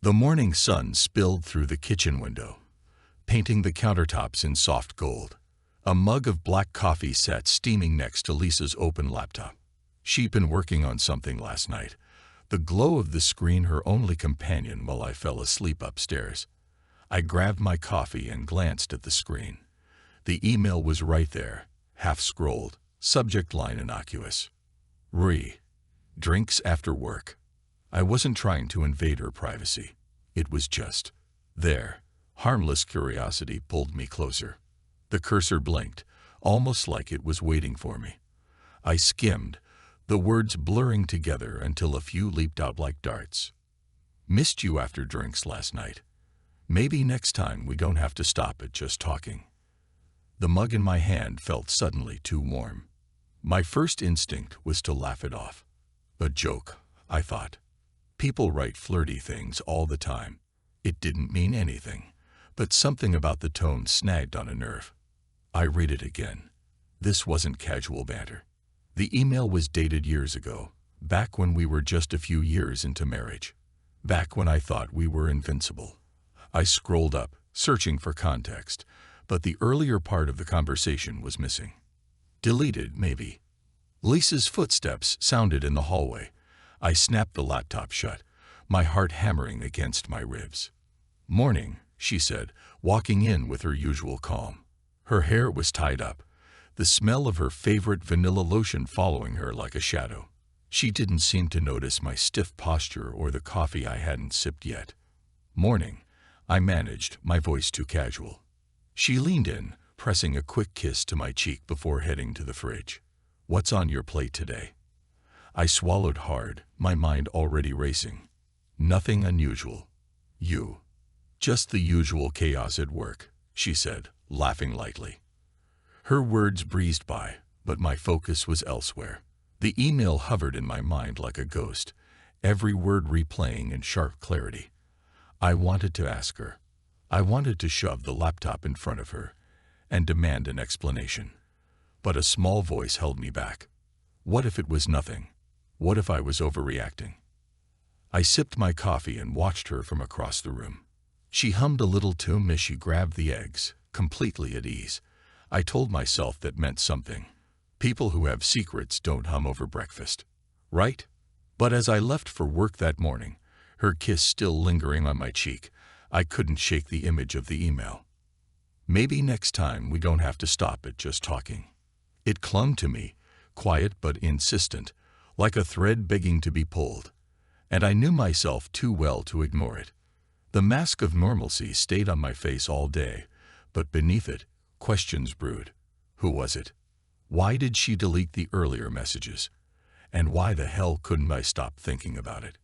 The morning sun spilled through the kitchen window, painting the countertops in soft gold. A mug of black coffee sat steaming next to Lisa's open laptop. She'd been working on something last night, the glow of the screen her only companion while I fell asleep upstairs. I grabbed my coffee and glanced at the screen. The email was right there, half-scrolled, subject line innocuous. Drinks after work. I wasn't trying to invade her privacy. It was just there. Harmless curiosity pulled me closer. The cursor blinked, almost like it was waiting for me. I skimmed, the words blurring together until a few leaped out like darts. Missed you after drinks last night. Maybe next time we don't have to stop at just talking. The mug in my hand felt suddenly too warm. My first instinct was to laugh it off. A joke, I thought. People write flirty things all the time. It didn't mean anything, but something about the tone snagged on a nerve. I read it again. This wasn't casual banter. The email was dated years ago, back when we were just a few years into marriage. Back when I thought we were invincible. I scrolled up, searching for context, but the earlier part of the conversation was missing. Deleted, maybe. Lisa's footsteps sounded in the hallway. I snapped the laptop shut, my heart hammering against my ribs. "Morning," she said, walking in with her usual calm. Her hair was tied up, the smell of her favorite vanilla lotion following her like a shadow. She didn't seem to notice my stiff posture or the coffee I hadn't sipped yet. "Morning," I managed, my voice too casual. She leaned in, pressing a quick kiss to my cheek before heading to the fridge. "What's on your plate today?" I swallowed hard, my mind already racing. "Nothing unusual. You." "Just the usual chaos at work," she said, laughing lightly. Her words breezed by, but my focus was elsewhere. The email hovered in my mind like a ghost, every word replaying in sharp clarity. I wanted to ask her. I wanted to shove the laptop in front of her and demand an explanation. But a small voice held me back. What if it was nothing? What if I was overreacting? I sipped my coffee and watched her from across the room. She hummed a little tune as she grabbed the eggs, completely at ease. I told myself that meant something. People who have secrets don't hum over breakfast. Right? But as I left for work that morning, her kiss still lingering on my cheek, I couldn't shake the image of the email. Maybe next time we don't have to stop at just talking. It clung to me, quiet but insistent, like a thread begging to be pulled. And I knew myself too well to ignore it. The mask of normalcy stayed on my face all day, but beneath it, questions brewed. Who was it? Why did she delete the earlier messages? And why the hell couldn't I stop thinking about it?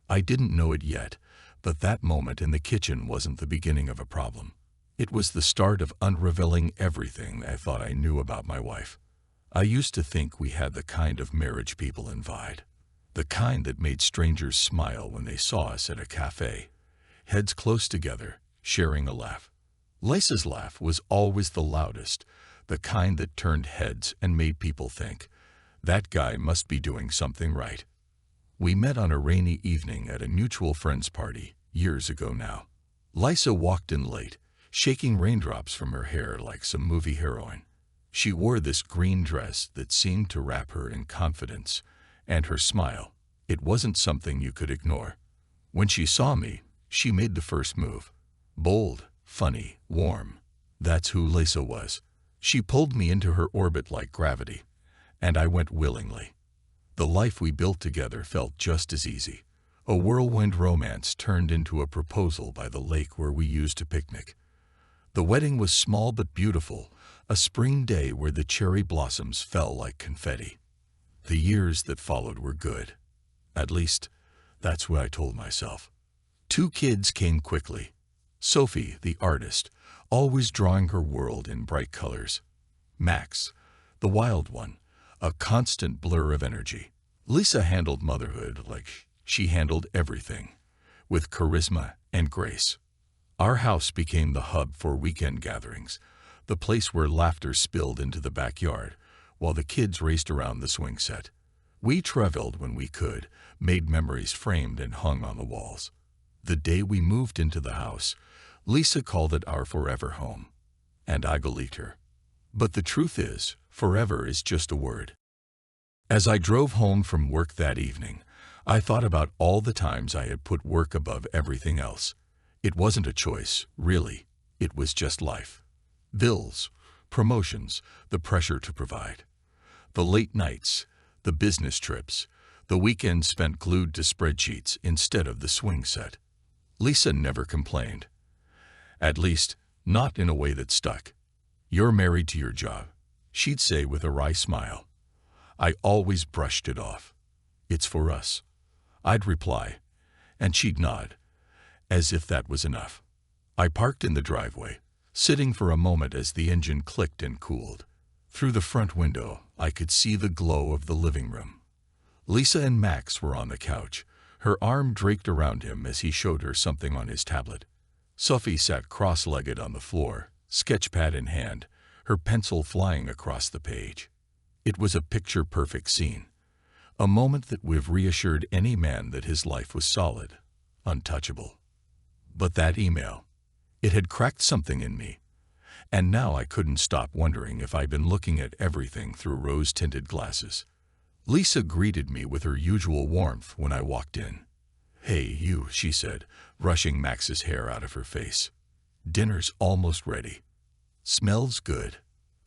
I didn't know it yet, but that moment in the kitchen wasn't the beginning of a problem. It was the start of unraveling everything I thought I knew about my wife. I used to think we had the kind of marriage people envied. The kind that made strangers smile when they saw us at a cafe, heads close together, sharing a laugh. Lisa's laugh was always the loudest, the kind that turned heads and made people think, that guy must be doing something right. We met on a rainy evening at a mutual friend's party, years ago now. Lisa walked in late, shaking raindrops from her hair like some movie heroine. She wore this green dress that seemed to wrap her in confidence, and her smile, it wasn't something you could ignore. When she saw me, she made the first move. Bold, funny, warm. That's who Lisa was. She pulled me into her orbit like gravity, and I went willingly. The life we built together felt just as easy. A whirlwind romance turned into a proposal by the lake where we used to picnic. The wedding was small but beautiful, a spring day where the cherry blossoms fell like confetti. The years that followed were good. At least, that's what I told myself. 2 kids came quickly. Sophie, the artist, always drawing her world in bright colors. Max, the wild one, a constant blur of energy. Lisa handled motherhood like she handled everything, with charisma and grace. Our house became the hub for weekend gatherings, the place where laughter spilled into the backyard, while the kids raced around the swing set. We traveled when we could, made memories framed and hung on the walls. The day we moved into the house, Lisa called it our forever home, and I believed her. But the truth is, forever is just a word. As I drove home from work that evening, I thought about all the times I had put work above everything else. It wasn't a choice, really. It was just life. Bills, promotions, the pressure to provide. The late nights, the business trips, the weekends spent glued to spreadsheets instead of the swing set. Lisa never complained. At least, not in a way that stuck. "You're married to your job," she'd say with a wry smile. I always brushed it off. "It's for us," I'd reply, and she'd nod, as if that was enough. I parked in the driveway, sitting for a moment as the engine clicked and cooled. Through the front window, I could see the glow of the living room. Lisa and Max were on the couch, her arm draped around him as he showed her something on his tablet. Sophie sat cross-legged on the floor, sketchpad in hand, her pencil flying across the page. It was a picture-perfect scene, a moment that would have reassured any man that his life was solid, untouchable. But that email, it had cracked something in me, and now I couldn't stop wondering if I'd been looking at everything through rose-tinted glasses. Lisa greeted me with her usual warmth when I walked in. "Hey, you," she said, brushing Max's hair out of her face. "Dinner's almost ready." "Smells good."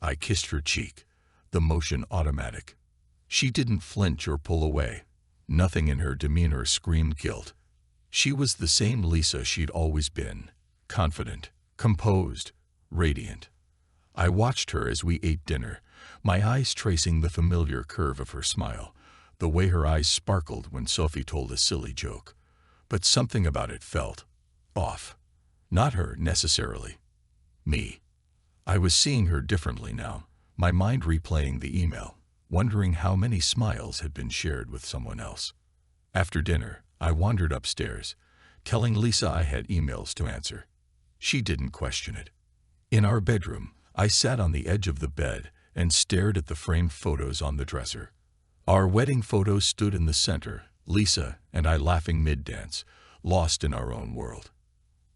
I kissed her cheek, the motion automatic. She didn't flinch or pull away. Nothing in her demeanor screamed guilt. She was the same Lisa she'd always been, confident, composed, radiant. I watched her as we ate dinner, my eyes tracing the familiar curve of her smile, the way her eyes sparkled when Sophie told a silly joke. But something about it felt off. Not her, necessarily. Me. I was seeing her differently now, my mind replaying the email, wondering how many smiles had been shared with someone else. After dinner, I wandered upstairs, telling Lisa I had emails to answer. She didn't question it. In our bedroom, I sat on the edge of the bed and stared at the framed photos on the dresser. Our wedding photos stood in the center, Lisa and I laughing mid-dance, lost in our own world.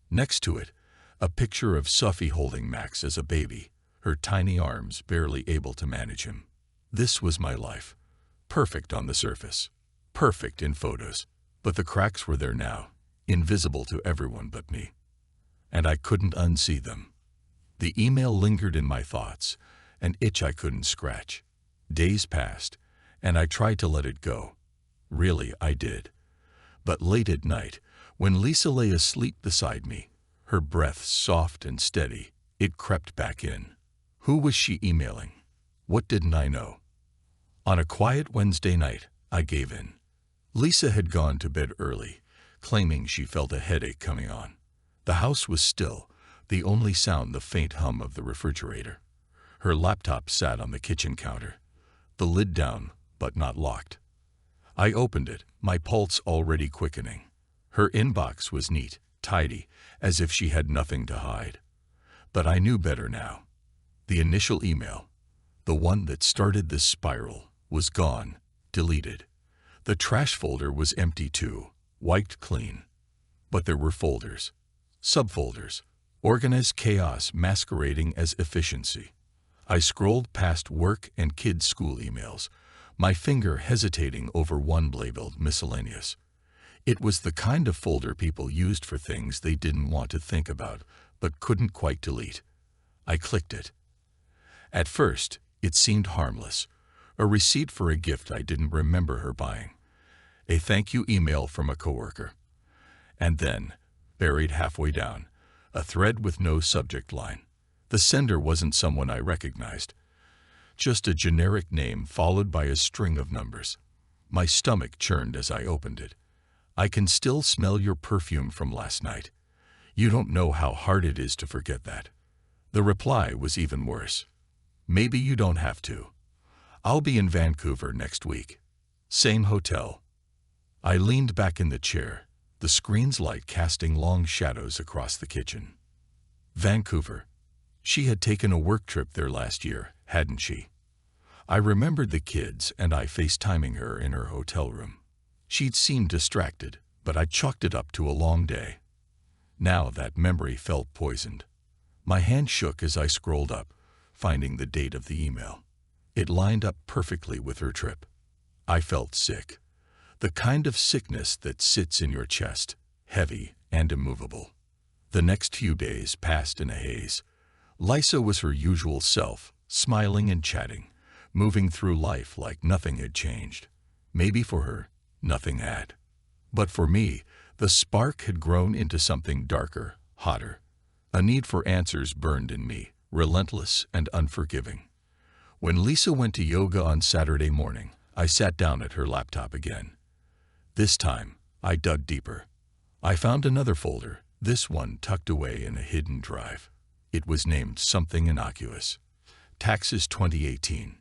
Next to it, a picture of Sophie holding Max as a baby, her tiny arms barely able to manage him. This was my life. Perfect on the surface. Perfect in photos. But the cracks were there now, invisible to everyone but me. And I couldn't unsee them. The email lingered in my thoughts, an itch I couldn't scratch. Days passed, and I tried to let it go. Really, I did. But late at night, when Lisa lay asleep beside me, her breath soft and steady, it crept back in. Who was she emailing? What didn't I know? On a quiet Wednesday night, I gave in. Lisa had gone to bed early, claiming she felt a headache coming on. The house was still, the only sound the faint hum of the refrigerator. Her laptop sat on the kitchen counter, the lid down, but not locked. I opened it, my pulse already quickening. Her inbox was neat, tidy, as if she had nothing to hide. But I knew better now. The initial email, the one that started this spiral, was gone, deleted. The trash folder was empty too, wiped clean. But there were folders, subfolders, organized chaos masquerading as efficiency. I scrolled past work and kids' school emails, my finger hesitating over one labeled miscellaneous. It was the kind of folder people used for things they didn't want to think about, but couldn't quite delete. I clicked it. At first, it seemed harmless, a receipt for a gift I didn't remember her buying, a thank you email from a coworker. And then, buried halfway down, a thread with no subject line. The sender wasn't someone I recognized, just a generic name followed by a string of numbers. My stomach churned as I opened it. "I can still smell your perfume from last night. You don't know how hard it is to forget that." The reply was even worse. "Maybe you don't have to. I'll be in Vancouver next week. Same hotel." I leaned back in the chair, the screen's light casting long shadows across the kitchen. Vancouver. She had taken a work trip there last year, hadn't she? I remembered the kids and I FaceTiming her in her hotel room. She'd seemed distracted, but I chalked it up to a long day. Now that memory felt poisoned. My hand shook as I scrolled up, finding the date of the email. It lined up perfectly with her trip. I felt sick. The kind of sickness that sits in your chest, heavy and immovable. The next few days passed in a haze. Lisa was her usual self, smiling and chatting, moving through life like nothing had changed. Maybe for her, nothing had. But for me, the spark had grown into something darker, hotter. A need for answers burned in me, relentless and unforgiving. When Lisa went to yoga on Saturday morning, I sat down at her laptop again. This time, I dug deeper. I found another folder, this one tucked away in a hidden drive. It was named something innocuous. Taxes 2018.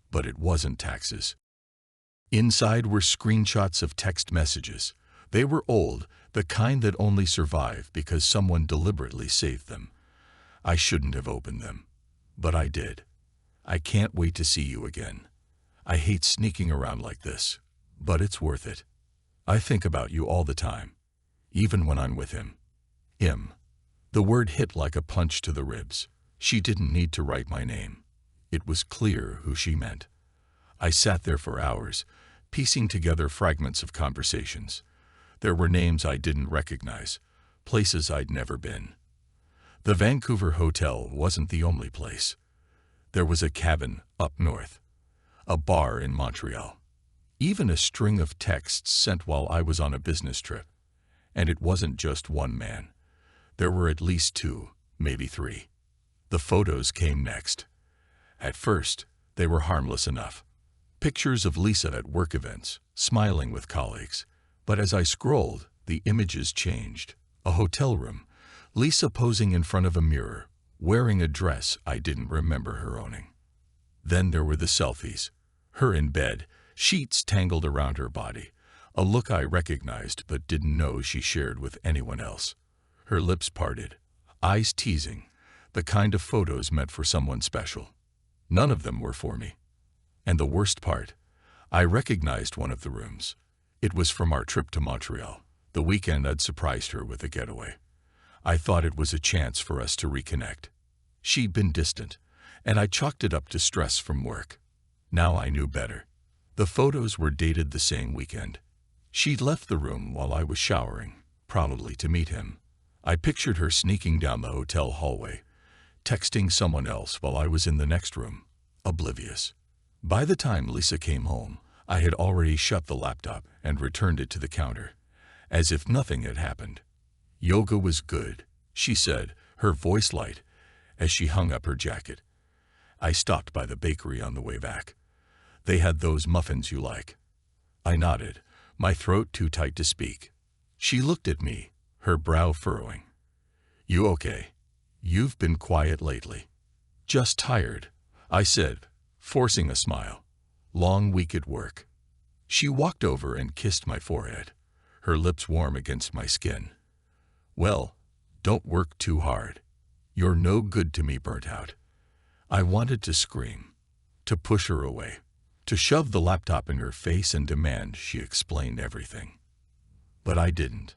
But it wasn't taxes. Inside were screenshots of text messages. They were old, the kind that only survive because someone deliberately saved them. I shouldn't have opened them. But I did. I can't wait to see you again. I hate sneaking around like this, but it's worth it. I think about you all the time, even when I'm with him. Him. The word hit like a punch to the ribs. She didn't need to write my name. It was clear who she meant. I sat there for hours, piecing together fragments of conversations. There were names I didn't recognize, places I'd never been. The Vancouver hotel wasn't the only place. There was a cabin up north, a bar in Montreal, even a string of texts sent while I was on a business trip. And it wasn't just one man. There were at least two, maybe three. The photos came next. At first, they were harmless enough. Pictures of Lisa at work events, smiling with colleagues. But as I scrolled, the images changed. A hotel room, Lisa posing in front of a mirror, wearing a dress I didn't remember her owning. Then there were the selfies. Her in bed, sheets tangled around her body, a look I recognized but didn't know she shared with anyone else. Her lips parted, eyes teasing, the kind of photos meant for someone special. None of them were for me. And the worst part, I recognized one of the rooms. It was from our trip to Montreal, the weekend I'd surprised her with a getaway. I thought it was a chance for us to reconnect. She'd been distant, and I chalked it up to stress from work. Now I knew better. The photos were dated the same weekend. She'd left the room while I was showering, probably to meet him. I pictured her sneaking down the hotel hallway, texting someone else while I was in the next room, oblivious. By the time Lisa came home, I had already shut the laptop and returned it to the counter, as if nothing had happened. Yoga was good, she said, her voice light, as she hung up her jacket. I stopped by the bakery on the way back. They had those muffins you like. I nodded, my throat too tight to speak. She looked at me, her brow furrowing. You okay? You've been quiet lately. Just tired, I said, forcing a smile. Long week at work. She walked over and kissed my forehead, her lips warm against my skin. Well, don't work too hard. You're no good to me, burnt out. I wanted to scream, to push her away, to shove the laptop in her face and demand she explain everything. But I didn't.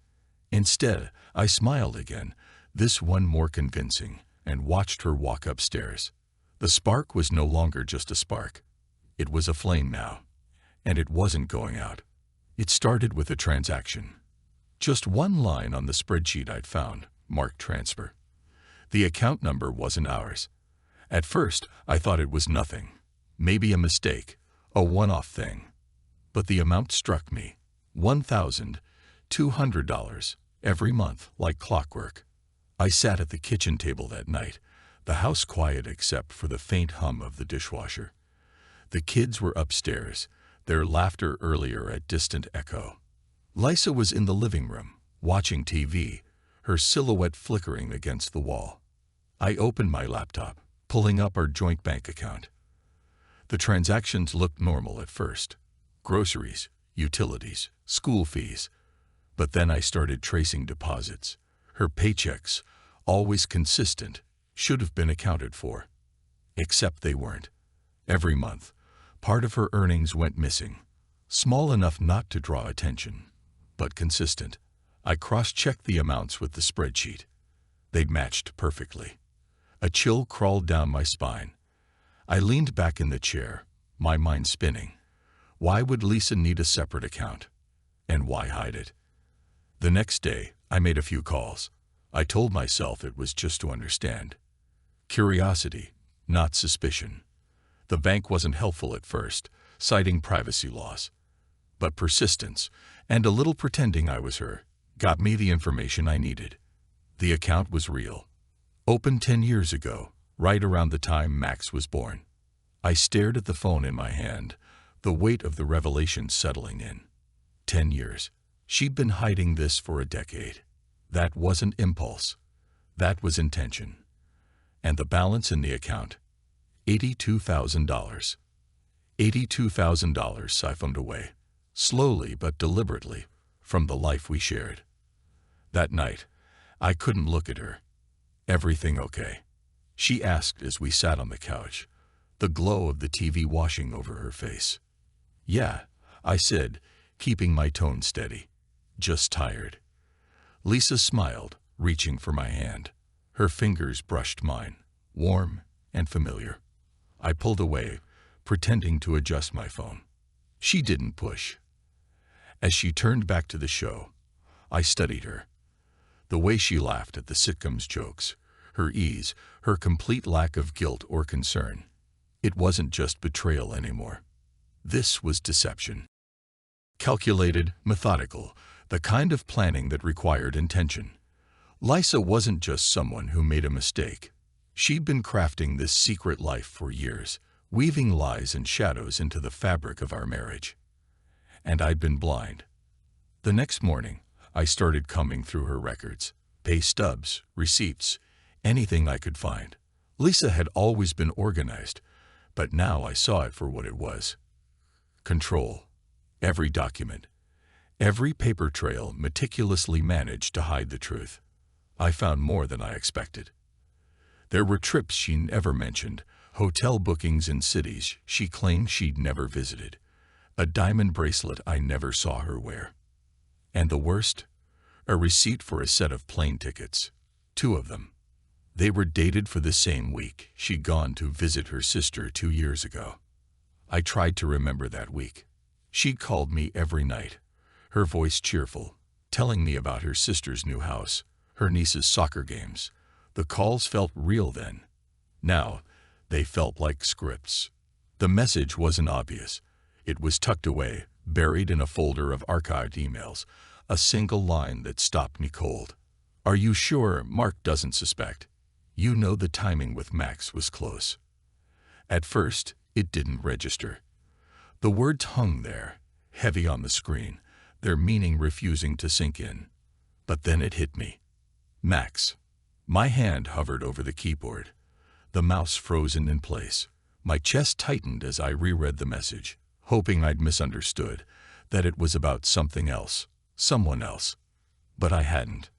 Instead, I smiled again, this one more convincing, and watched her walk upstairs. The spark was no longer just a spark. It was a flame now, and it wasn't going out. It started with a transaction. Just one line on the spreadsheet I'd found, marked transfer. The account number wasn't ours. At first, I thought it was nothing, maybe a mistake, a one-off thing. But the amount struck me, $1,200 every month, like clockwork. I sat at the kitchen table that night, the house quiet except for the faint hum of the dishwasher. The kids were upstairs, their laughter earlier a distant echo. Lisa was in the living room, watching TV, her silhouette flickering against the wall. I opened my laptop, pulling up our joint bank account. The transactions looked normal at first. Groceries, utilities, school fees. But then I started tracing deposits. Her paychecks, always consistent, should have been accounted for. Except they weren't. Every month, part of her earnings went missing, small enough not to draw attention, but consistent. I cross-checked the amounts with the spreadsheet. They'd matched perfectly. A chill crawled down my spine. I leaned back in the chair, my mind spinning. Why would Lisa need a separate account? And why hide it? The next day, I made a few calls. I told myself it was just to understand. Curiosity, not suspicion. The bank wasn't helpful at first, citing privacy laws. But persistence, and a little pretending I was her, got me the information I needed. The account was real. Opened 10 years ago, right around the time Max was born. I stared at the phone in my hand, the weight of the revelation settling in. 10 years. She'd been hiding this for a decade. That wasn't impulse. That was intention. And the balance in the account? $82,000. $82,000 siphoned away, slowly but deliberately, from the life we shared. That night, I couldn't look at her. "Everything okay?" she asked as we sat on the couch, the glow of the TV washing over her face. "Yeah," I said, keeping my tone steady. "Just tired." Lisa smiled, reaching for my hand. Her fingers brushed mine, warm and familiar. I pulled away, pretending to adjust my phone. She didn't push. As she turned back to the show, I studied her. The way she laughed at the sitcom's jokes, her ease, her complete lack of guilt or concern. It wasn't just betrayal anymore. This was deception. Calculated, methodical, the kind of planning that required intention. Lisa wasn't just someone who made a mistake. She'd been crafting this secret life for years, weaving lies and shadows into the fabric of our marriage. And I'd been blind. The next morning, I started combing through her records, pay stubs, receipts, anything I could find. Lisa had always been organized, but now I saw it for what it was. Control. Every document, every paper trail meticulously managed to hide the truth. I found more than I expected. There were trips she never mentioned, hotel bookings in cities she claimed she'd never visited, a diamond bracelet I never saw her wear. And the worst? A receipt for a set of plane tickets. 2 of them. They were dated for the same week she'd gone to visit her sister 2 years ago. I tried to remember that week. She'd called me every night, her voice cheerful, telling me about her sister's new house, her niece's soccer games. The calls felt real then. Now, they felt like scripts. The message wasn't obvious. It was tucked away, buried in a folder of archived emails, a single line that stopped me cold. "Are you sure Mark doesn't suspect? You know the timing with Max was close." At first, it didn't register. The words hung there, heavy on the screen, their meaning refusing to sink in. But then it hit me. Max. My hand hovered over the keyboard, the mouse frozen in place. My chest tightened as I reread the message, hoping I'd misunderstood, that it was about something else, someone else. But I hadn't.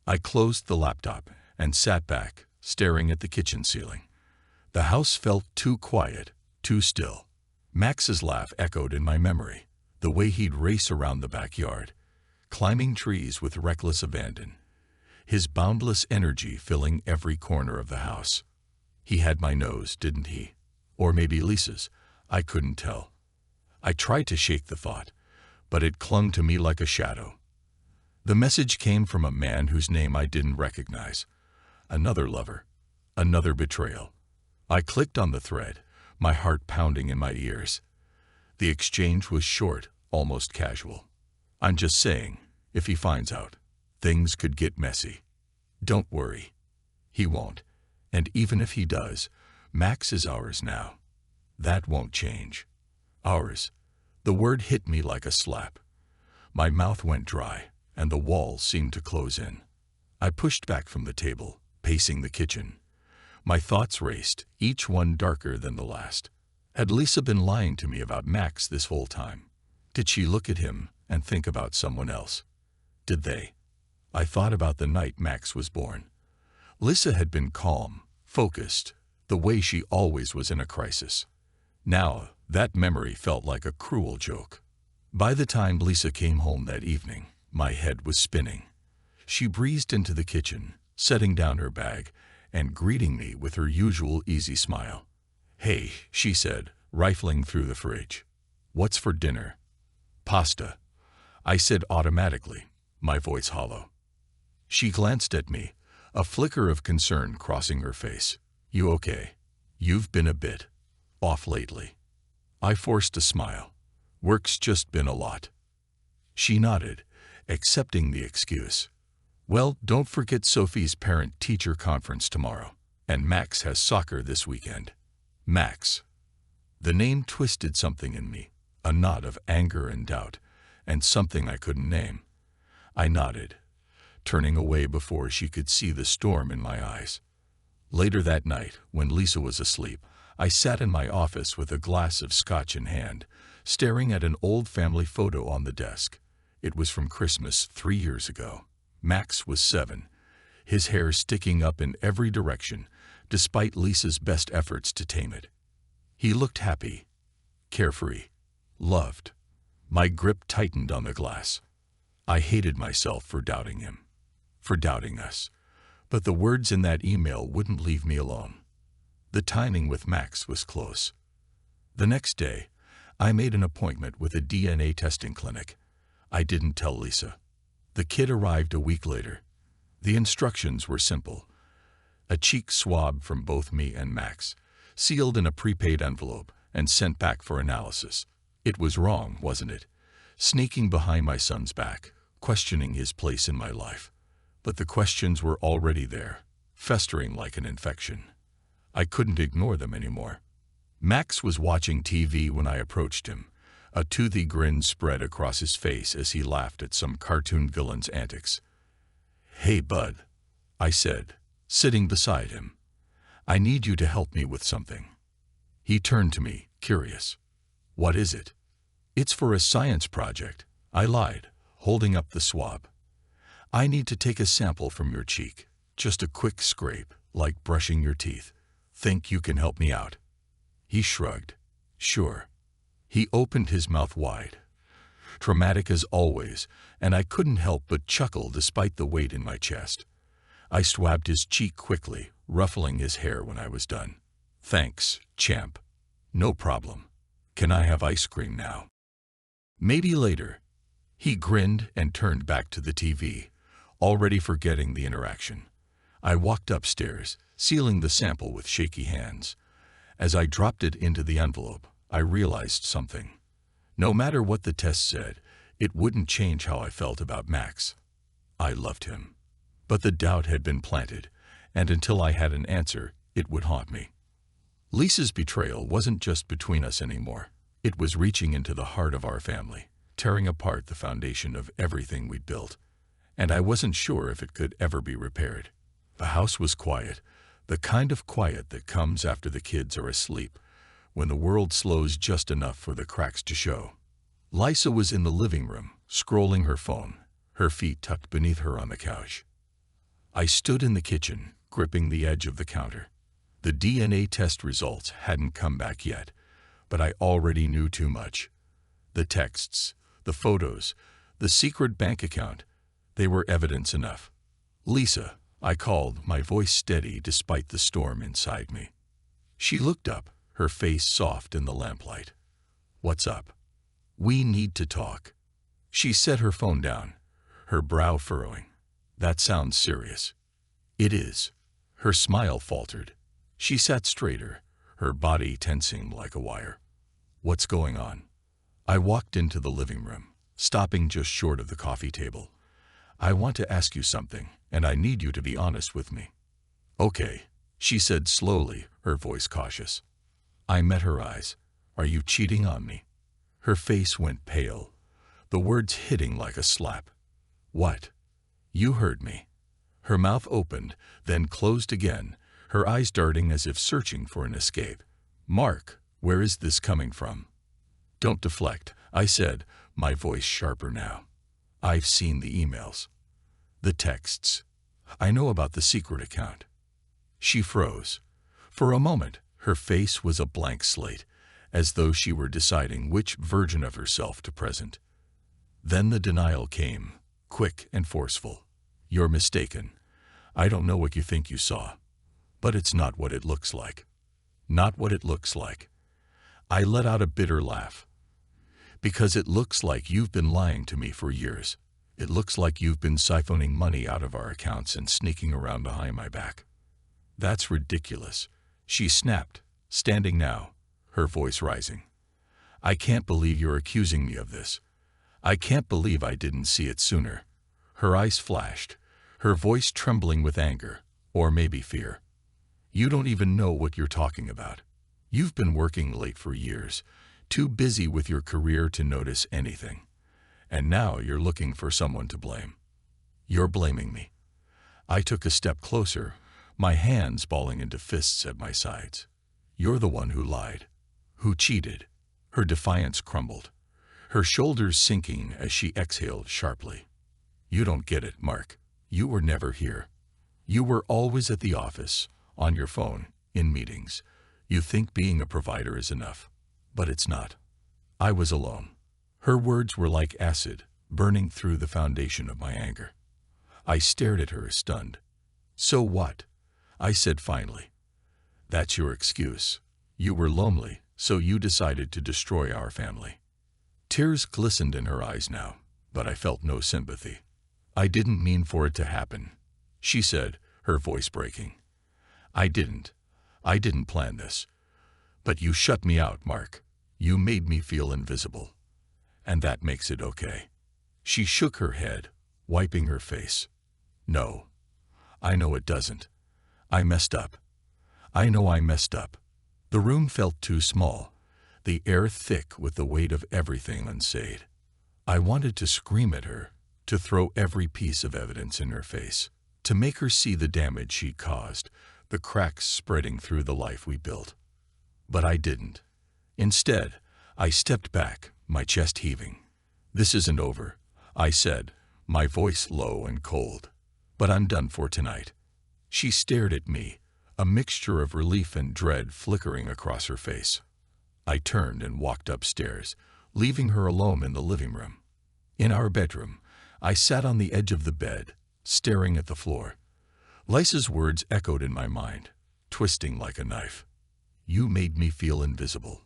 I closed the laptop and sat back, staring at the kitchen ceiling. The house felt too quiet, too still. Max's laugh echoed in my memory, the way he'd race around the backyard, climbing trees with reckless abandon, his boundless energy filling every corner of the house. He had my nose, didn't he? Or maybe Lisa's. I couldn't tell. I tried to shake the thought, but it clung to me like a shadow. The message came from a man whose name I didn't recognize. Another lover. Another betrayal. I clicked on the thread, my heart pounding in my ears. The exchange was short, almost casual. "I'm just saying, if he finds out, things could get messy. Don't worry. He won't. And even if he does, Max is ours now. That won't change. Ours." The word hit me like a slap. My mouth went dry, and the walls seemed to close in. I pushed back from the table, pacing the kitchen. My thoughts raced, each one darker than the last. Had Lisa been lying to me about Max this whole time? Did she look at him and think about someone else? Did they? I thought about the night Max was born. Lisa had been calm, focused, the way she always was in a crisis. Now, that memory felt like a cruel joke. By the time Lisa came home that evening, My head was spinning. She breezed into the kitchen, setting down her bag and greeting me with her usual easy smile. "Hey," she said, rifling through the fridge. "What's for dinner?" "Pasta," I said automatically, my voice hollow. She glanced at me, a flicker of concern crossing her face. "You okay? You've been a bit off lately." I forced a smile. "Work's just been a lot." She nodded, accepting the excuse. "Well, don't forget Sophie's parent-teacher conference tomorrow, and Max has soccer this weekend." Max. The name twisted something in me, a knot of anger and doubt, and something I couldn't name. I nodded, turning away before she could see the storm in my eyes. Later that night, when Lisa was asleep, I sat in my office with a glass of scotch in hand, staring at an old family photo on the desk. It was from Christmas 3 years ago. Max was 7, his hair sticking up in every direction, despite Lisa's best efforts to tame it. He looked happy, carefree, loved. My grip tightened on the glass. I hated myself for doubting him, for doubting us. But the words in that email wouldn't leave me alone. The timing with Max was close. The next day, I made an appointment with a DNA testing clinic. I didn't tell Lisa. The kit arrived a week later. The instructions were simple. A cheek swab from both me and Max, sealed in a prepaid envelope and sent back for analysis. It was wrong, wasn't it? Sneaking behind my son's back, questioning his place in my life. But the questions were already there, festering like an infection. I couldn't ignore them anymore. Max was watching TV when I approached him. A toothy grin spread across his face as he laughed at some cartoon villain's antics. "Hey, bud," I said, sitting beside him. "I need you to help me with something." He turned to me, curious. "What is it?" "It's for a science project," I lied, holding up the swab. "I need to take a sample from your cheek, just a quick scrape, like brushing your teeth. Think you can help me out?" He shrugged. "Sure." He opened his mouth wide. Traumatic as always, and I couldn't help but chuckle despite the weight in my chest. I swabbed his cheek quickly, ruffling his hair when I was done. "Thanks, champ." "No problem. Can I have ice cream now?" "Maybe later." He grinned and turned back to the TV, already forgetting the interaction. I walked upstairs, sealing the sample with shaky hands. As I dropped it into the envelope, I realized something. No matter what the test said, it wouldn't change how I felt about Max. I loved him. But the doubt had been planted, and until I had an answer, it would haunt me. Lisa's betrayal wasn't just between us anymore. It was reaching into the heart of our family, tearing apart the foundation of everything we'd built. And I wasn't sure if it could ever be repaired. The house was quiet, the kind of quiet that comes after the kids are asleep, when the world slows just enough for the cracks to show. Lisa was in the living room, scrolling her phone, her feet tucked beneath her on the couch. I stood in the kitchen, gripping the edge of the counter. The DNA test results hadn't come back yet, but I already knew too much. The texts, the photos, the secret bank account, they were evidence enough. "Lisa," I called, my voice steady despite the storm inside me. She looked up, her face soft in the lamplight. "What's up?" "We need to talk." She set her phone down, her brow furrowing. "That sounds serious." "It is." Her smile faltered. She sat straighter, her body tensing like a wire. "What's going on?" I walked into the living room, stopping just short of the coffee table. "I want to ask you something, and I need you to be honest with me." "Okay," she said slowly, her voice cautious. I met her eyes. "Are you cheating on me?" Her face went pale, the words hitting like a slap. "What?" "You heard me." Her mouth opened, then closed again, her eyes darting as if searching for an escape. "Mark, where is this coming from?" "Don't deflect," I said, my voice sharper now. "I've seen the emails. The texts. I know about the secret account." She froze. For a moment, her face was a blank slate, as though she were deciding which version of herself to present. Then the denial came, quick and forceful. "You're mistaken. I don't know what you think you saw, but it's not what it looks like. Not what it looks like." I let out a bitter laugh. "Because it looks like you've been lying to me for years. It looks like you've been siphoning money out of our accounts and sneaking around behind my back." "That's ridiculous," she snapped, standing now, her voice rising. "I can't believe you're accusing me of this. I can't believe I didn't see it sooner." Her eyes flashed, her voice trembling with anger, or maybe fear. "You don't even know what you're talking about. You've been working late for years, too busy with your career to notice anything. And now you're looking for someone to blame. You're blaming me." I took a step closer, my hands balling into fists at my sides. "You're the one who lied, who cheated." Her defiance crumbled, her shoulders sinking as she exhaled sharply. "You don't get it, Mark. You were never here. You were always at the office, on your phone, in meetings. You think being a provider is enough, but it's not." I was alone. Her words were like acid, burning through the foundation of my anger. I stared at her, stunned. "So what?" I said finally. "That's your excuse. You were lonely, so you decided to destroy our family." Tears glistened in her eyes now, but I felt no sympathy. "I didn't mean for it to happen," she said, her voice breaking. I didn't plan this. But you shut me out, Mark. You made me feel invisible. And that makes it okay." She shook her head, wiping her face. "No, I know it doesn't. I messed up. I know I messed up." The room felt too small, the air thick with the weight of everything unsaid. I wanted to scream at her, to throw every piece of evidence in her face, to make her see the damage she'd caused, the cracks spreading through the life we built. But I didn't. Instead, I stepped back, my chest heaving. "This isn't over," I said, my voice low and cold. "But I'm done for tonight." She stared at me, a mixture of relief and dread flickering across her face. I turned and walked upstairs, leaving her alone in the living room. In our bedroom, I sat on the edge of the bed, staring at the floor. Lisa's words echoed in my mind, twisting like a knife. "You made me feel invisible."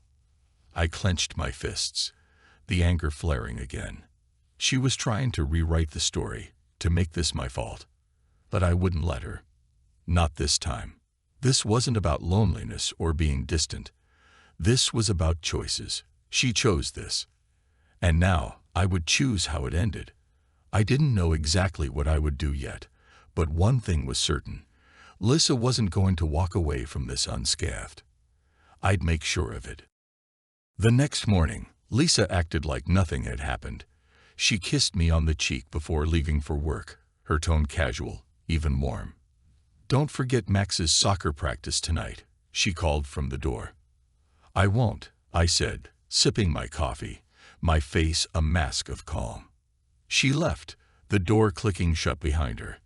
I clenched my fists, the anger flaring again. She was trying to rewrite the story, to make this my fault. But I wouldn't let her. Not this time. This wasn't about loneliness or being distant. This was about choices. She chose this. And now I would choose how it ended. I didn't know exactly what I would do yet, but one thing was certain. Lisa wasn't going to walk away from this unscathed. I'd make sure of it. The next morning, Lisa acted like nothing had happened. She kissed me on the cheek before leaving for work, her tone casual, even warm. "Don't forget Max's soccer practice tonight," she called from the door. "I won't," I said, sipping my coffee, my face a mask of calm. She left, the door clicking shut behind her.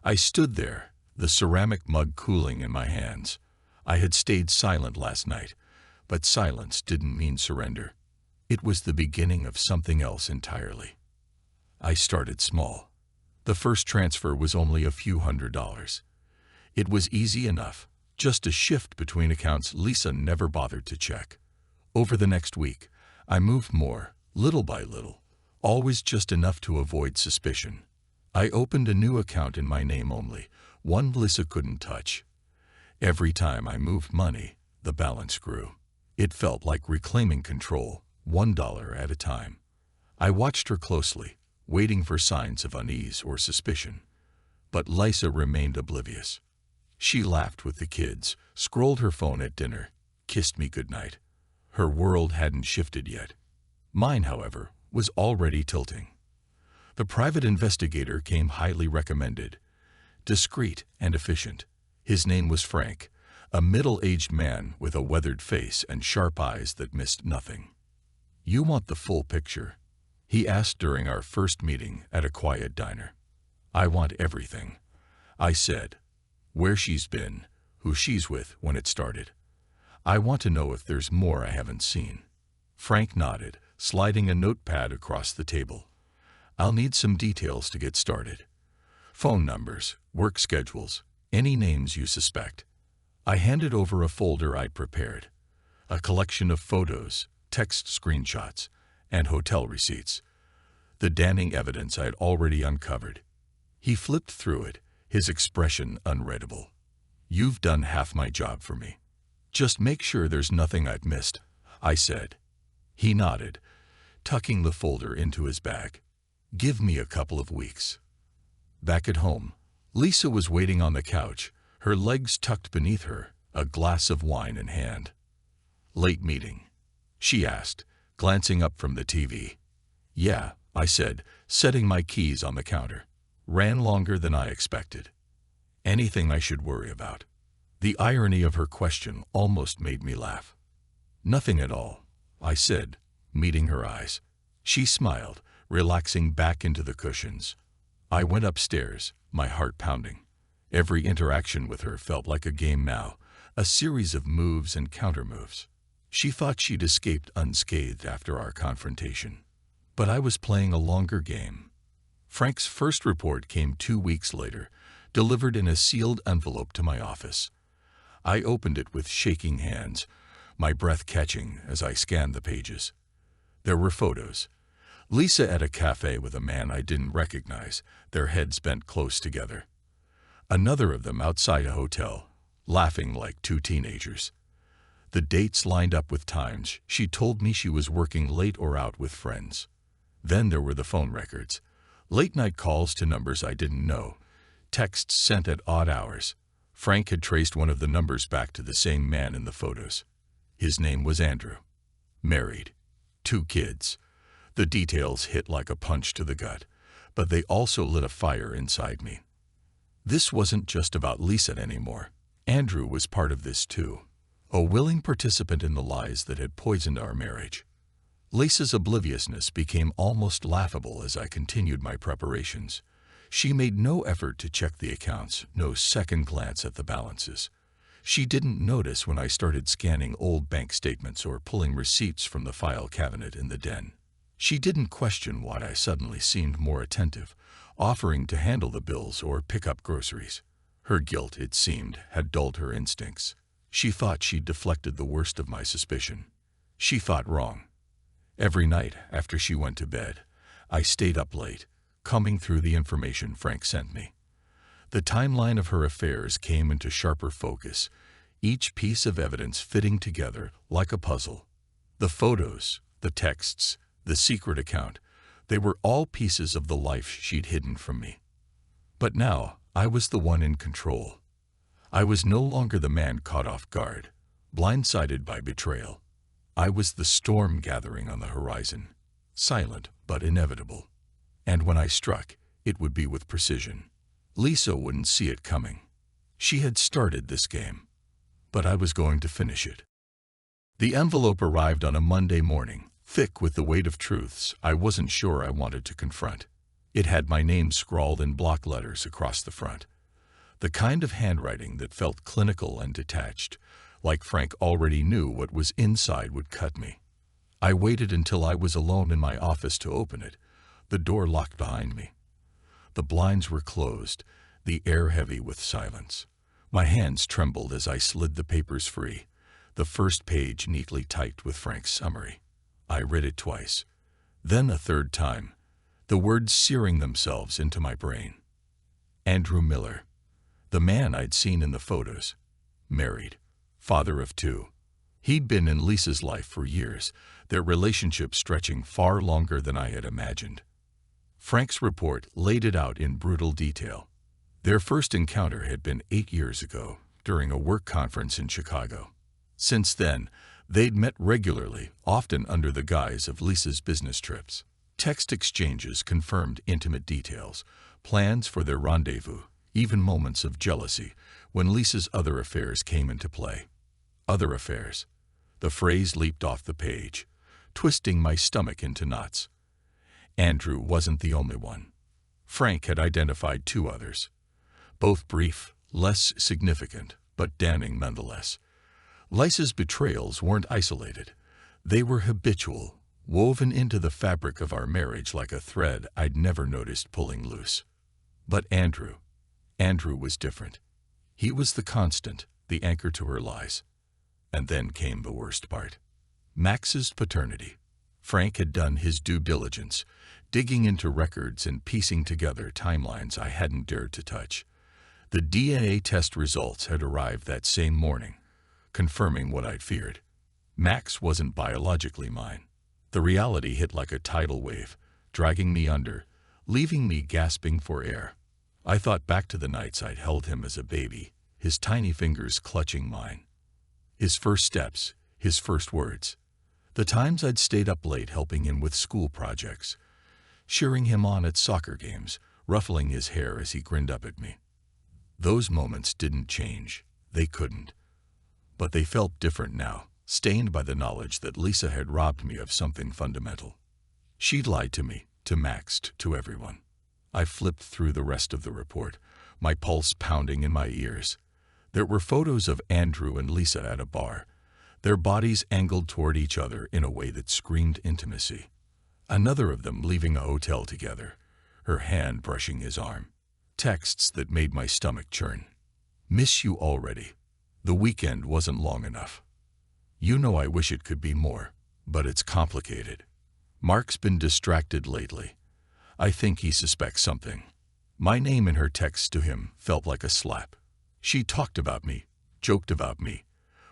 I stood there, the ceramic mug cooling in my hands. I had stayed silent last night, but silence didn't mean surrender. It was the beginning of something else entirely. I started small. The first transfer was only a few $100s. It was easy enough, just a shift between accounts Lisa never bothered to check. Over the next week, I moved more, little by little, always just enough to avoid suspicion. I opened a new account in my name only, one Lisa couldn't touch. Every time I moved money, the balance grew. It felt like reclaiming control, $1 at a time. I watched her closely, waiting for signs of unease or suspicion. But Lisa remained oblivious. She laughed with the kids, scrolled her phone at dinner, kissed me goodnight. Her world hadn't shifted yet. Mine, however, was already tilting. The private investigator came highly recommended. Discreet and efficient. His name was Frank, a middle-aged man with a weathered face and sharp eyes that missed nothing. "You want the full picture?" he asked during our first meeting at a quiet diner. "I want everything," I said. Where she's been, who she's with when it started. I want to know if there's more I haven't seen. Frank nodded, sliding a notepad across the table. I'll need some details to get started. Phone numbers, work schedules, any names you suspect. I handed over a folder I'd prepared, a collection of photos, text screenshots, and hotel receipts, the damning evidence I had already uncovered. He flipped through it, his expression unreadable. "You've done half my job for me. Just make sure there's nothing I've missed," I said. He nodded, tucking the folder into his bag. "Give me a couple of weeks." Back at home, Lisa was waiting on the couch, her legs tucked beneath her, a glass of wine in hand. "Late meeting?" she asked, glancing up from the TV. "Yeah," I said, setting my keys on the counter. "Ran longer than I expected." "Anything I should worry about?" The irony of her question almost made me laugh. "Nothing at all," I said, meeting her eyes. She smiled, relaxing back into the cushions. I went upstairs, my heart pounding. Every interaction with her felt like a game now, a series of moves and countermoves. She thought she'd escaped unscathed after our confrontation. But I was playing a longer game. Frank's first report came 2 weeks later, delivered in a sealed envelope to my office. I opened it with shaking hands, my breath catching as I scanned the pages. There were photos. Lisa at a cafe with a man I didn't recognize, their heads bent close together. Another of them outside a hotel, laughing like two teenagers. The dates lined up with times she told me she was working late or out with friends. Then there were the phone records. Late-night calls to numbers I didn't know, texts sent at odd hours. Frank had traced one of the numbers back to the same man in the photos. His name was Andrew. Married. 2 kids. The details hit like a punch to the gut, but they also lit a fire inside me. This wasn't just about Lisa anymore. Andrew was part of this too, a willing participant in the lies that had poisoned our marriage. Lisa's obliviousness became almost laughable as I continued my preparations. She made no effort to check the accounts, no second glance at the balances. She didn't notice when I started scanning old bank statements or pulling receipts from the file cabinet in the den. She didn't question why I suddenly seemed more attentive, offering to handle the bills or pick up groceries. Her guilt, it seemed, had dulled her instincts. She thought she'd deflected the worst of my suspicion. She thought wrong. Every night after she went to bed, I stayed up late, combing through the information Frank sent me. The timeline of her affairs came into sharper focus, each piece of evidence fitting together like a puzzle. The photos, the texts, the secret account, they were all pieces of the life she'd hidden from me. But now I was the one in control. I was no longer the man caught off guard, blindsided by betrayal. I was the storm gathering on the horizon, silent but inevitable. And when I struck, it would be with precision. Lisa wouldn't see it coming. She had started this game, but I was going to finish it. The envelope arrived on a Monday morning, thick with the weight of truths I wasn't sure I wanted to confront. It had my name scrawled in block letters across the front, the kind of handwriting that felt clinical and detached, like Frank already knew what was inside would cut me. I waited until I was alone in my office to open it, the door locked behind me. The blinds were closed, the air heavy with silence. My hands trembled as I slid the papers free, the first page neatly typed with Frank's summary. I read it twice, then a third time, the words searing themselves into my brain. Andrew Miller, the man I'd seen in the photos, married, father of 2. He'd been in Lisa's life for years, their relationship stretching far longer than I had imagined. Frank's report laid it out in brutal detail. Their first encounter had been 8 years ago, during a work conference in Chicago. Since then, they'd met regularly, often under the guise of Lisa's business trips. Text exchanges confirmed intimate details, plans for their rendezvous, even moments of jealousy when Lisa's other affairs came into play. Other affairs. The phrase leaped off the page, twisting my stomach into knots. Andrew wasn't the only one. Frank had identified 2 others. Both brief, less significant, but damning nonetheless. Lisa's betrayals weren't isolated. They were habitual, woven into the fabric of our marriage like a thread I'd never noticed pulling loose. But Andrew was different. He was the constant, the anchor to her lies. And then came the worst part. Max's paternity. Frank had done his due diligence, digging into records and piecing together timelines I hadn't dared to touch. The DNA test results had arrived that same morning, confirming what I'd feared. Max wasn't biologically mine. The reality hit like a tidal wave, dragging me under, leaving me gasping for air. I thought back to the nights I'd held him as a baby, his tiny fingers clutching mine. His first steps, his first words. The times I'd stayed up late helping him with school projects, cheering him on at soccer games, ruffling his hair as he grinned up at me. Those moments didn't change. They couldn't. But they felt different now, stained by the knowledge that Lisa had robbed me of something fundamental. She'd lied to me, to Max, to everyone. I flipped through the rest of the report, my pulse pounding in my ears. There were photos of Andrew and Lisa at a bar, their bodies angled toward each other in a way that screamed intimacy. Another of them leaving a hotel together, her hand brushing his arm. Texts that made my stomach churn. Miss you already. The weekend wasn't long enough. You know I wish it could be more, but it's complicated. Mark's been distracted lately. I think he suspects something. My name in her texts to him felt like a slap. She talked about me, joked about me,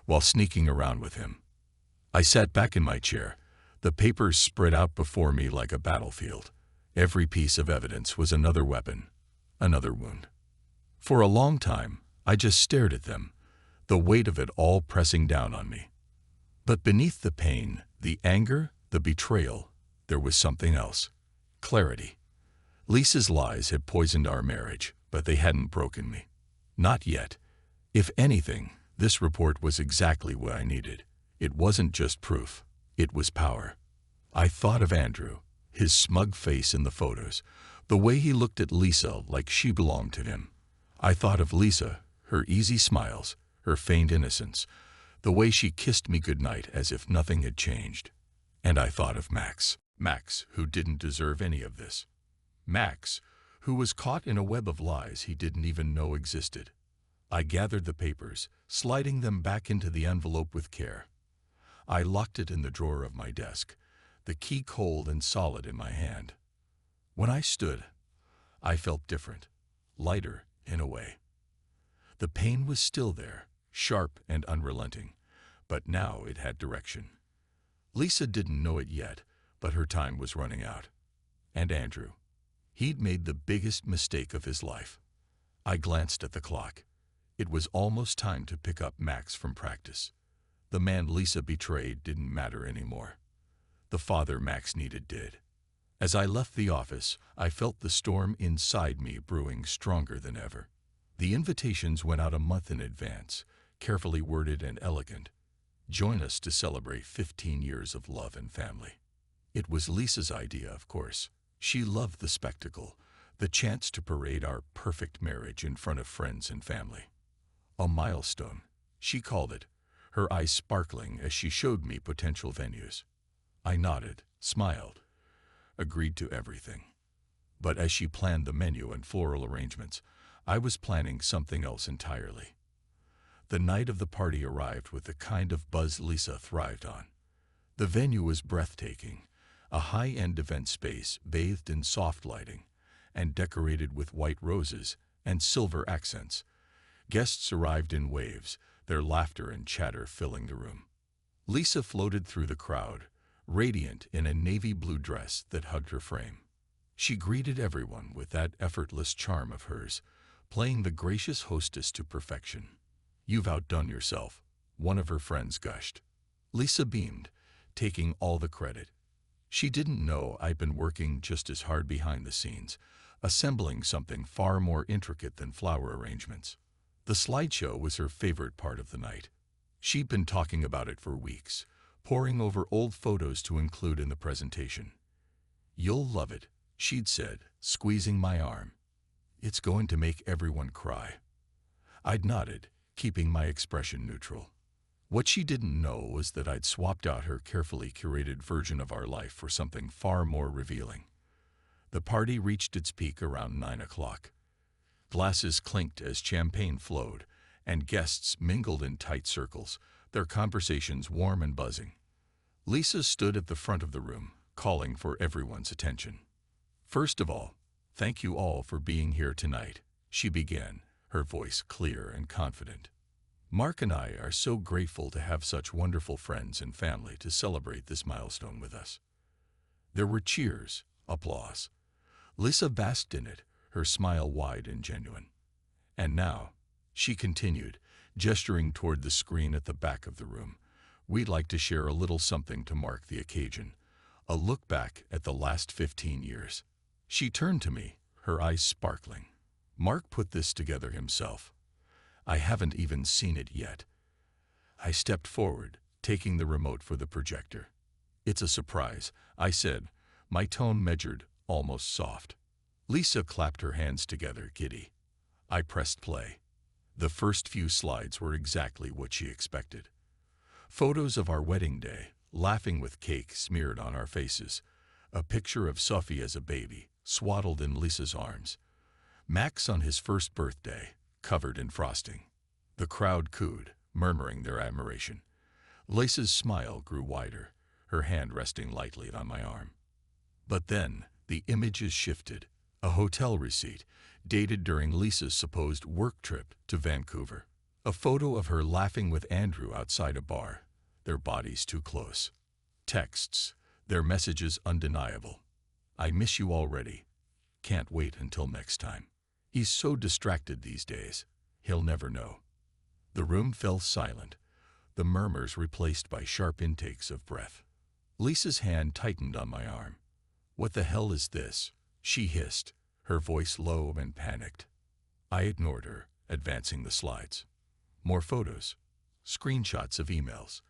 while sneaking around with him. I sat back in my chair, the papers spread out before me like a battlefield. Every piece of evidence was another weapon, another wound. For a long time, I just stared at them, the weight of it all pressing down on me. But beneath the pain, the anger, the betrayal, there was something else. Clarity. Lisa's lies had poisoned our marriage, but they hadn't broken me. Not yet. If anything, this report was exactly what I needed. It wasn't just proof. It was power. I thought of Andrew, his smug face in the photos, the way he looked at Lisa like she belonged to him. I thought of Lisa, her easy smiles, her feigned innocence, the way she kissed me goodnight as if nothing had changed. And I thought of Max. Max, who didn't deserve any of this. Max, who was caught in a web of lies he didn't even know existed. I gathered the papers, sliding them back into the envelope with care. I locked it in the drawer of my desk, the key cold and solid in my hand. When I stood, I felt different, lighter in a way. The pain was still there, sharp and unrelenting, but now it had direction. Lisa didn't know it yet, but her time was running out. And Andrew. He'd made the biggest mistake of his life. I glanced at the clock. It was almost time to pick up Max from practice. The man Lisa betrayed didn't matter anymore. The father Max needed did. As I left the office, I felt the storm inside me brewing stronger than ever. The invitations went out a month in advance, carefully worded and elegant. Join us to celebrate 15 years of love and family. It was Lisa's idea, of course. She loved the spectacle, the chance to parade our perfect marriage in front of friends and family. A milestone, she called it, her eyes sparkling as she showed me potential venues. I nodded, smiled, agreed to everything. But as she planned the menu and floral arrangements, I was planning something else entirely. The night of the party arrived with the kind of buzz Lisa thrived on. The venue was breathtaking, a high-end event space bathed in soft lighting and decorated with white roses and silver accents. Guests arrived in waves, their laughter and chatter filling the room. Lisa floated through the crowd, radiant in a navy blue dress that hugged her frame. She greeted everyone with that effortless charm of hers, playing the gracious hostess to perfection. "You've outdone yourself," one of her friends gushed. Lisa beamed, taking all the credit. She didn't know I'd been working just as hard behind the scenes, assembling something far more intricate than flower arrangements. The slideshow was her favorite part of the night. She'd been talking about it for weeks, poring over old photos to include in the presentation. "You'll love it," she'd said, squeezing my arm. "It's going to make everyone cry." I'd nodded, keeping my expression neutral. What she didn't know was that I'd swapped out her carefully curated version of our life for something far more revealing. The party reached its peak around 9 o'clock. Glasses clinked as champagne flowed, and guests mingled in tight circles, their conversations warm and buzzing. Lisa stood at the front of the room, calling for everyone's attention. "First of all, thank you all for being here tonight," she began, her voice clear and confident. "Mark and I are so grateful to have such wonderful friends and family to celebrate this milestone with us." There were cheers, applause. Lisa basked in it, her smile wide and genuine. "And now," she continued, gesturing toward the screen at the back of the room, "we'd like to share a little something to mark the occasion, a look back at the last 15 years. She turned to me, her eyes sparkling. "Mark put this together himself. I haven't even seen it yet." I stepped forward, taking the remote for the projector. "It's a surprise," I said, my tone measured, almost soft. Lisa clapped her hands together, giddy. I pressed play. The first few slides were exactly what she expected. Photos of our wedding day, laughing with cake smeared on our faces. A picture of Sophie as a baby, swaddled in Lisa's arms. Max on his first birthday, covered in frosting. The crowd cooed, murmuring their admiration. Lisa's smile grew wider, her hand resting lightly on my arm. But then, the images shifted. A hotel receipt, dated during Lisa's supposed work trip to Vancouver. A photo of her laughing with Andrew outside a bar, their bodies too close. Texts, their messages undeniable. "I miss you already. Can't wait until next time. He's so distracted these days. He'll never know." The room fell silent, the murmurs replaced by sharp intakes of breath. Lisa's hand tightened on my arm. "What the hell is this?" she hissed, her voice low and panicked. I ignored her, advancing the slides. More photos, screenshots of emails,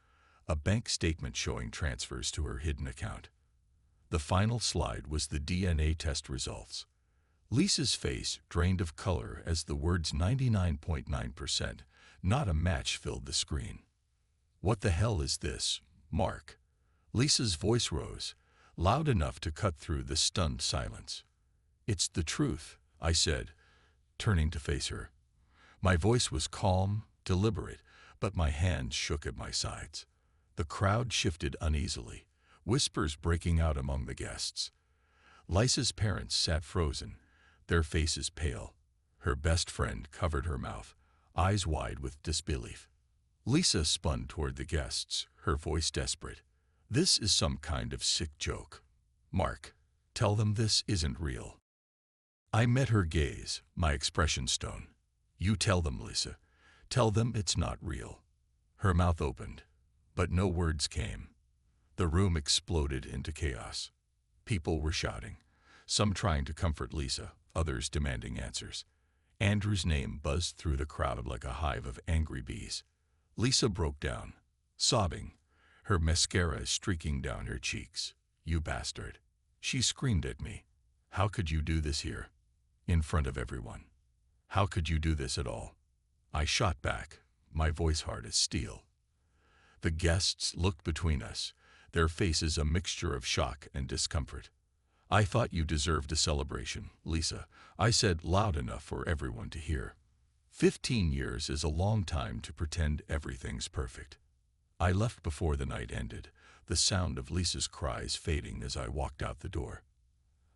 a bank statement showing transfers to her hidden account. The final slide was the DNA test results. Lisa's face drained of color as the words 99.9%, not a match, filled the screen. "What the hell is this, Mark?" Lisa's voice rose, loud enough to cut through the stunned silence. "It's the truth," I said, turning to face her. My voice was calm, deliberate, but my hands shook at my sides. The crowd shifted uneasily, whispers breaking out among the guests. Lisa's parents sat frozen, their faces pale. Her best friend covered her mouth, eyes wide with disbelief. Lisa spun toward the guests, her voice desperate. "This is some kind of sick joke. Mark, tell them this isn't real." I met her gaze, my expression stone. "You tell them, Lisa. Tell them it's not real." Her mouth opened, but no words came. The room exploded into chaos. People were shouting, some trying to comfort Lisa, others demanding answers. Andrew's name buzzed through the crowd like a hive of angry bees. Lisa broke down, sobbing, her mascara streaking down her cheeks. "You bastard." She screamed at me. "How could you do this here? In front of everyone? How could you do this at all?" I shot back, my voice hard as steel. The guests looked between us, their faces a mixture of shock and discomfort. "I thought you deserved a celebration, Lisa," I said loud enough for everyone to hear. 15 years is a long time to pretend everything's perfect. I left before the night ended, the sound of Lisa's cries fading as I walked out the door.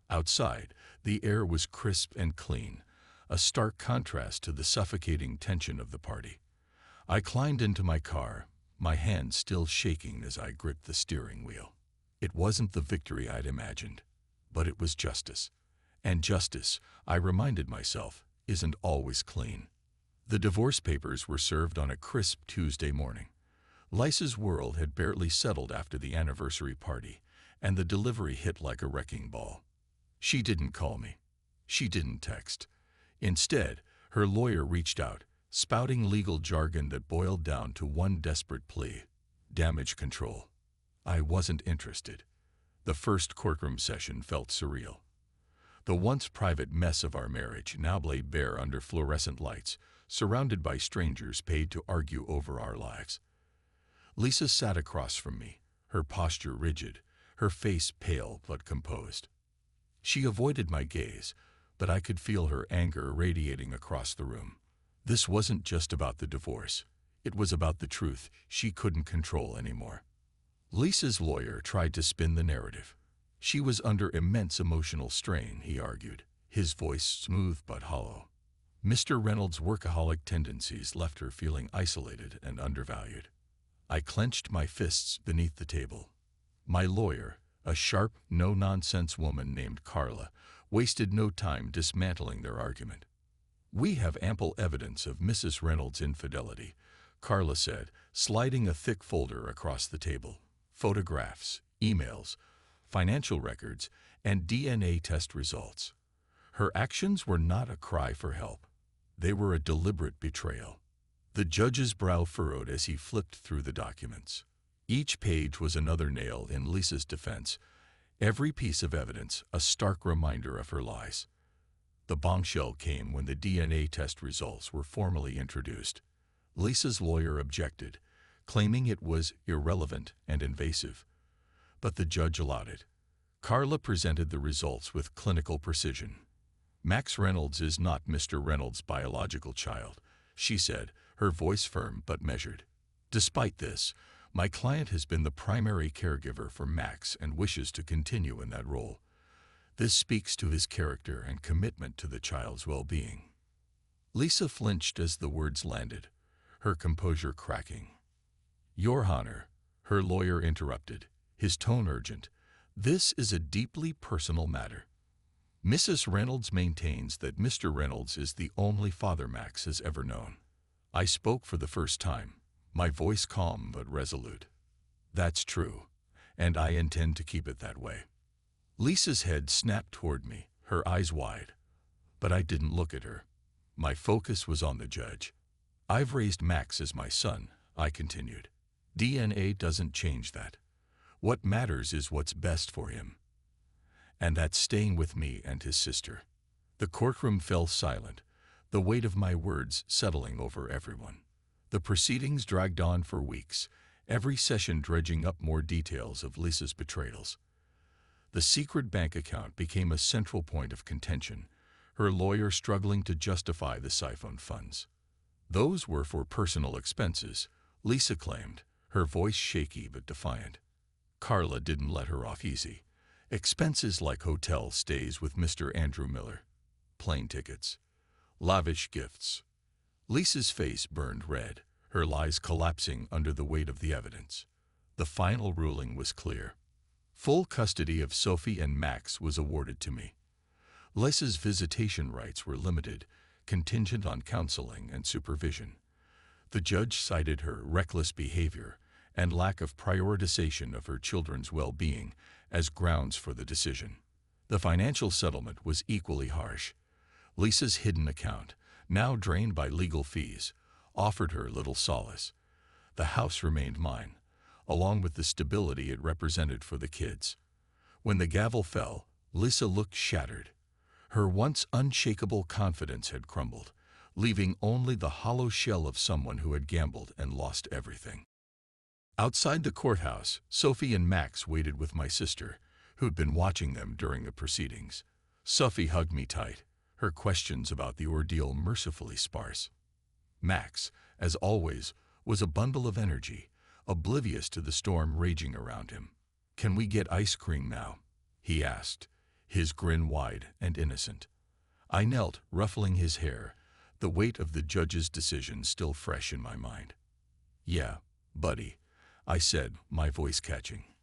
Outside, the air was crisp and clean, a stark contrast to the suffocating tension of the party. I climbed into my car, my hands still shaking as I gripped the steering wheel. It wasn't the victory I'd imagined, but it was justice. And justice, I reminded myself, isn't always clean. The divorce papers were served on a crisp Tuesday morning. Lisa's world had barely settled after the anniversary party, and the delivery hit like a wrecking ball. She didn't call me. She didn't text. Instead, her lawyer reached out, spouting legal jargon that boiled down to one desperate plea: damage control. I wasn't interested. The first courtroom session felt surreal. The once private mess of our marriage now lay bare under fluorescent lights, surrounded by strangers paid to argue over our lives. Lisa sat across from me, her posture rigid, her face pale but composed. She avoided my gaze, but I could feel her anger radiating across the room. This wasn't just about the divorce. It was about the truth she couldn't control anymore. Lisa's lawyer tried to spin the narrative. She was under immense emotional strain, he argued, his voice smooth but hollow. Mr. Reynolds' workaholic tendencies left her feeling isolated and undervalued. I clenched my fists beneath the table. My lawyer, a sharp, no-nonsense woman named Carla, wasted no time dismantling their argument. "We have ample evidence of Mrs. Reynolds' infidelity," Carla said, sliding a thick folder across the table. "Photographs, emails, financial records, and DNA test results. Her actions were not a cry for help. They were a deliberate betrayal." The judge's brow furrowed as he flipped through the documents. Each page was another nail in Lisa's defense, every piece of evidence a stark reminder of her lies. The bombshell came when the DNA test results were formally introduced. Lisa's lawyer objected, claiming it was irrelevant and invasive. But the judge allowed it. Carla presented the results with clinical precision. "Max Reynolds is not Mr. Reynolds' biological child," she said, her voice firm but measured. "Despite this, my client has been the primary caregiver for Max and wishes to continue in that role. This speaks to his character and commitment to the child's well-being." Lisa flinched as the words landed, her composure cracking. "Your Honor," her lawyer interrupted, his tone urgent, "this is a deeply personal matter. Mrs. Reynolds maintains that Mr. Reynolds is the only father Max has ever known." I spoke for the first time, my voice calm but resolute. "That's true, and I intend to keep it that way." Lisa's head snapped toward me, her eyes wide. But I didn't look at her. My focus was on the judge. "I've raised Max as my son," I continued. "DNA doesn't change that. What matters is what's best for him. And that's staying with me and his sister." The courtroom fell silent, the weight of my words settling over everyone. The proceedings dragged on for weeks, every session dredging up more details of Lisa's betrayals. The secret bank account became a central point of contention, her lawyer struggling to justify the siphoned funds. Those were for personal expenses, Lisa claimed, her voice shaky but defiant. Carla didn't let her off easy. Expenses like hotel stays with Mr. Andrew Miller, plane tickets, lavish gifts. Lisa's face burned red, her lies collapsing under the weight of the evidence. The final ruling was clear. Full custody of Sophie and Max was awarded to me. Lisa's visitation rights were limited, contingent on counseling and supervision. The judge cited her reckless behavior and lack of prioritization of her children's well-being as grounds for the decision. The financial settlement was equally harsh. Lisa's hidden account, now drained by legal fees, offered her little solace. The house remained mine, along with the stability it represented for the kids. When the gavel fell, Lisa looked shattered. Her once unshakable confidence had crumbled, leaving only the hollow shell of someone who had gambled and lost everything. Outside the courthouse, Sophie and Max waited with my sister, who'd been watching them during the proceedings. Sophie hugged me tight, her questions about the ordeal mercifully sparse. Max, as always, was a bundle of energy, oblivious to the storm raging around him. "Can we get ice cream now?" he asked, his grin wide and innocent. I knelt, ruffling his hair, the weight of the judge's decision still fresh in my mind. "Yeah, buddy," I said, my voice catching.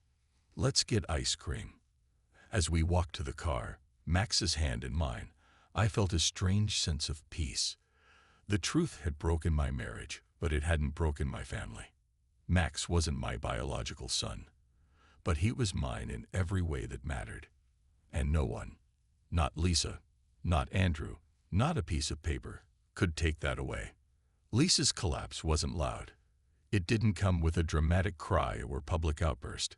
"Let's get ice cream." As we walked to the car, Max's hand in mine, I felt a strange sense of peace. The truth had broken my marriage, but it hadn't broken my family. Max wasn't my biological son, but he was mine in every way that mattered. And no one, not Lisa, not Andrew, not a piece of paper, could take that away. Lisa's collapse wasn't loud. It didn't come with a dramatic cry or public outburst.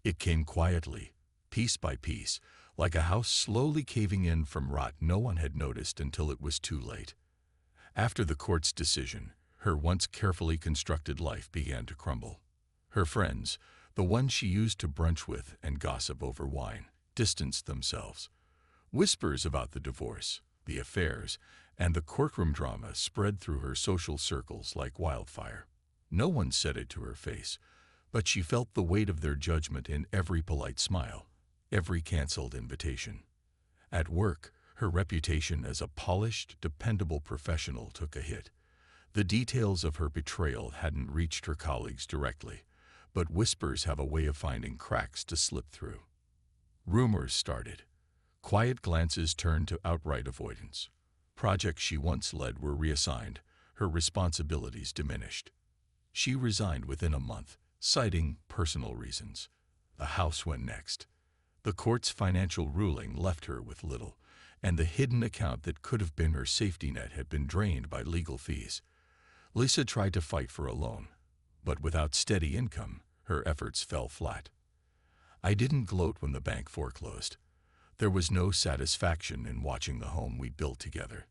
It came quietly, piece by piece, like a house slowly caving in from rot no one had noticed until it was too late. After the court's decision, her once carefully constructed life began to crumble. Her friends, the ones she used to brunch with and gossip over wine, distanced themselves. Whispers about the divorce, the affairs, and the courtroom drama spread through her social circles like wildfire. No one said it to her face, but she felt the weight of their judgment in every polite smile, every canceled invitation. At work, her reputation as a polished, dependable professional took a hit. The details of her betrayal hadn't reached her colleagues directly, but whispers have a way of finding cracks to slip through. Rumors started. Quiet glances turned to outright avoidance. Projects she once led were reassigned, her responsibilities diminished. She resigned within a month, citing personal reasons. The house went next. The court's financial ruling left her with little, and the hidden account that could have been her safety net had been drained by legal fees. Lisa tried to fight for a loan, but without steady income, her efforts fell flat. I didn't gloat when the bank foreclosed. There was no satisfaction in watching the home we built together.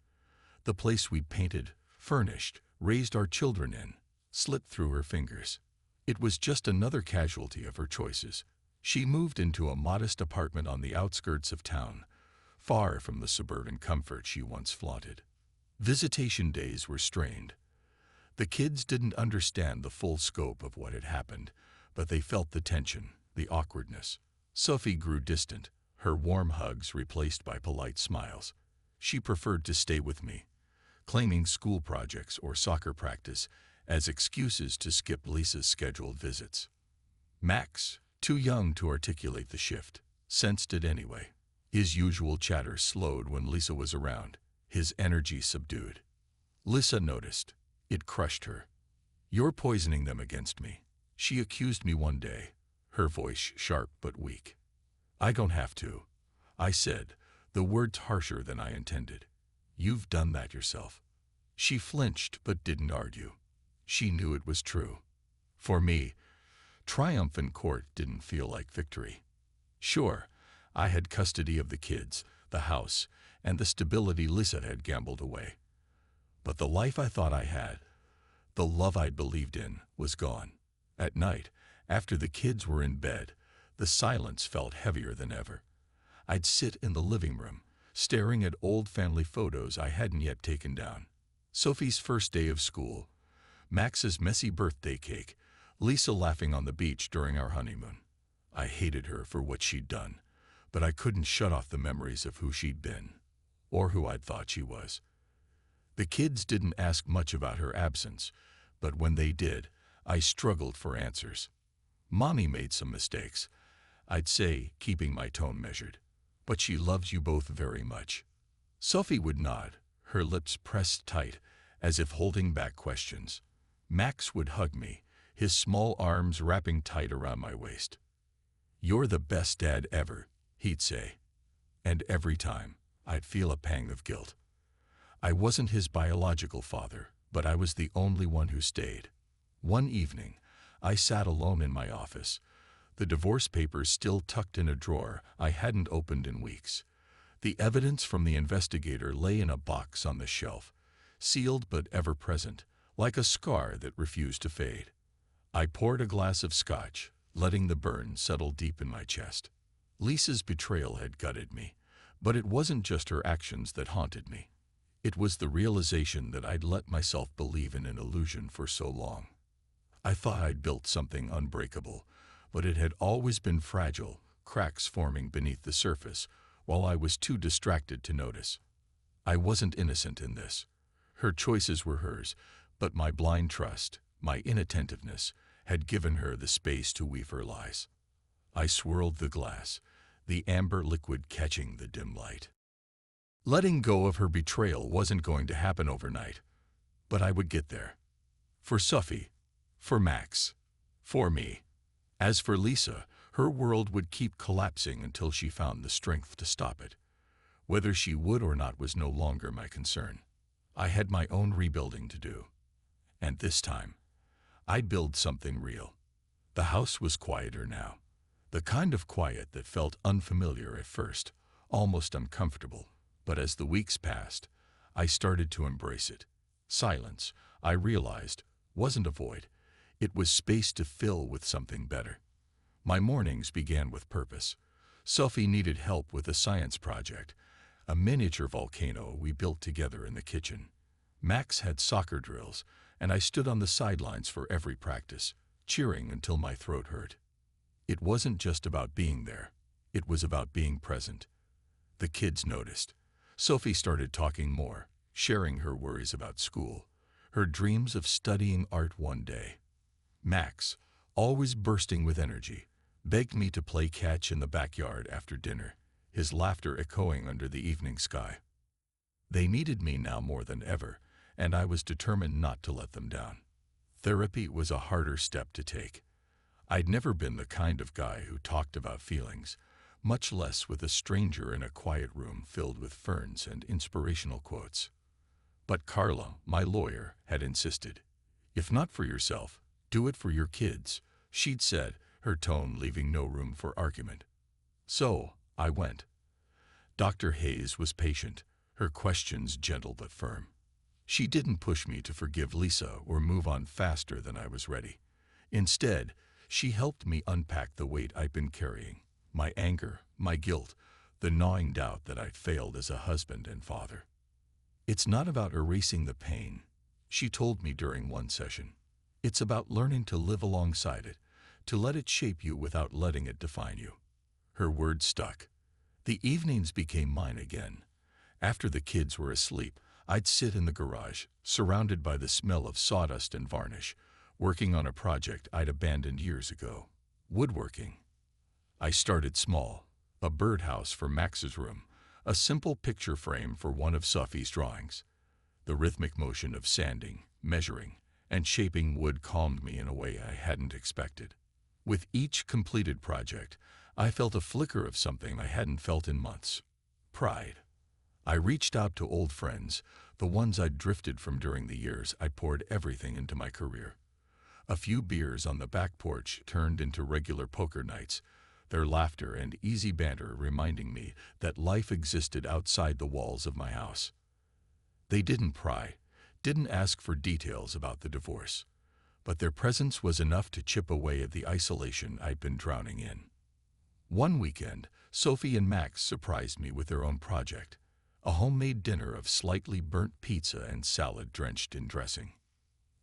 The place we painted, furnished, raised our children in, slipped through her fingers. It was just another casualty of her choices. She moved into a modest apartment on the outskirts of town, far from the suburban comfort she once flaunted. Visitation days were strained. The kids didn't understand the full scope of what had happened, but they felt the tension, the awkwardness. Sophie grew distant, her warm hugs replaced by polite smiles. She preferred to stay with me, claiming school projects or soccer practice as excuses to skip Lisa's scheduled visits. Max, too young to articulate the shift, sensed it anyway. His usual chatter slowed when Lisa was around, his energy subdued. Lisa noticed. It crushed her. "You're poisoning them against me," she accused me one day, her voice sharp but weak. "I don't have to," I said, the words harsher than I intended. "You've done that yourself." She flinched but didn't argue. She knew it was true. For me, triumph in court didn't feel like victory. Sure, I had custody of the kids, the house, and the stability Lisa had gambled away. But the life I thought I had, the love I'd believed in, was gone. At night, after the kids were in bed, the silence felt heavier than ever. I'd sit in the living room, staring at old family photos I hadn't yet taken down. Sophie's first day of school, Max's messy birthday cake, Lisa laughing on the beach during our honeymoon. I hated her for what she'd done, but I couldn't shut off the memories of who she'd been, or who I'd thought she was. The kids didn't ask much about her absence, but when they did, I struggled for answers. "Mommy made some mistakes," I'd say, keeping my tone measured. "But she loves you both very much." Sophie would nod, her lips pressed tight, as if holding back questions. Max would hug me, his small arms wrapping tight around my waist. "You're the best dad ever," he'd say. And every time, I'd feel a pang of guilt. I wasn't his biological father, but I was the only one who stayed. One evening, I sat alone in my office, the divorce papers still tucked in a drawer I hadn't opened in weeks. The evidence from the investigator lay in a box on the shelf, sealed but ever present, like a scar that refused to fade. I poured a glass of scotch, letting the burn settle deep in my chest. Lisa's betrayal had gutted me, but it wasn't just her actions that haunted me. It was the realization that I'd let myself believe in an illusion for so long. I thought I'd built something unbreakable, but it had always been fragile, cracks forming beneath the surface, while I was too distracted to notice. I wasn't innocent in this. Her choices were hers, but my blind trust, my inattentiveness, had given her the space to weave her lies. I swirled the glass, the amber liquid catching the dim light. Letting go of her betrayal wasn't going to happen overnight, but I would get there. For Sophie, for Max, for me. As for Lisa, her world would keep collapsing until she found the strength to stop it. Whether she would or not was no longer my concern. I had my own rebuilding to do. And this time, I'd build something real. The house was quieter now, the kind of quiet that felt unfamiliar at first, almost uncomfortable. But as the weeks passed, I started to embrace it. Silence, I realized, wasn't a void. It was space to fill with something better. My mornings began with purpose. Sophie needed help with a science project, a miniature volcano we built together in the kitchen. Max had soccer drills, and I stood on the sidelines for every practice, cheering until my throat hurt. It wasn't just about being there. It was about being present. The kids noticed. Sophie started talking more, sharing her worries about school, her dreams of studying art one day. Max, always bursting with energy, begged me to play catch in the backyard after dinner, his laughter echoing under the evening sky. They needed me now more than ever, and I was determined not to let them down. Therapy was a harder step to take. I'd never been the kind of guy who talked about feelings, much less with a stranger in a quiet room filled with ferns and inspirational quotes. But Carla, my lawyer, had insisted. If not for yourself, do it for your kids, she'd said, her tone leaving no room for argument. So, I went. Dr. Hayes was patient, her questions gentle but firm. She didn't push me to forgive Lisa or move on faster than I was ready. Instead, she helped me unpack the weight I'd been carrying, my anger, my guilt, the gnawing doubt that I'd failed as a husband and father. It's not about erasing the pain, she told me during one session. It's about learning to live alongside it, to let it shape you without letting it define you. Her words stuck. The evenings became mine again. After the kids were asleep, I'd sit in the garage, surrounded by the smell of sawdust and varnish, working on a project I'd abandoned years ago. Woodworking. I started small, a birdhouse for Max's room, a simple picture frame for one of Sophie's drawings. The rhythmic motion of sanding, measuring, and shaping wood calmed me in a way I hadn't expected. With each completed project, I felt a flicker of something I hadn't felt in months. Pride. I reached out to old friends, the ones I'd drifted from during the years I poured everything into my career. A few beers on the back porch turned into regular poker nights, their laughter and easy banter reminding me that life existed outside the walls of my house. They didn't pry, didn't ask for details about the divorce, but their presence was enough to chip away at the isolation I'd been drowning in. One weekend, Sophie and Max surprised me with their own project, a homemade dinner of slightly burnt pizza and salad drenched in dressing.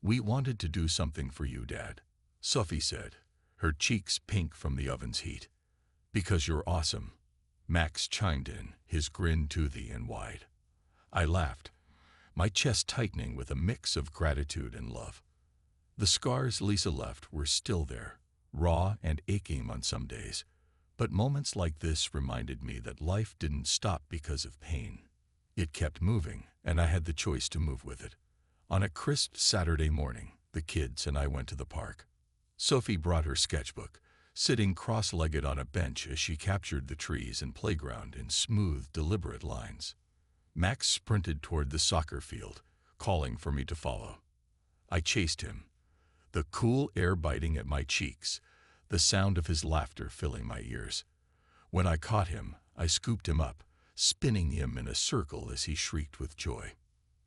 "We wanted to do something for you, Dad," Sophie said, her cheeks pink from the oven's heat. "Because you're awesome," Max chimed in, his grin toothy and wide. I laughed, my chest tightening with a mix of gratitude and love. The scars Lisa left were still there, raw and aching on some days, but moments like this reminded me that life didn't stop because of pain. It kept moving, and I had the choice to move with it. On a crisp Saturday morning, the kids and I went to the park. Sophie brought her sketchbook, sitting cross-legged on a bench as she captured the trees and playground in smooth, deliberate lines. Max sprinted toward the soccer field, calling for me to follow. I chased him, the cool air biting at my cheeks, the sound of his laughter filling my ears. When I caught him, I scooped him up, spinning him in a circle as he shrieked with joy.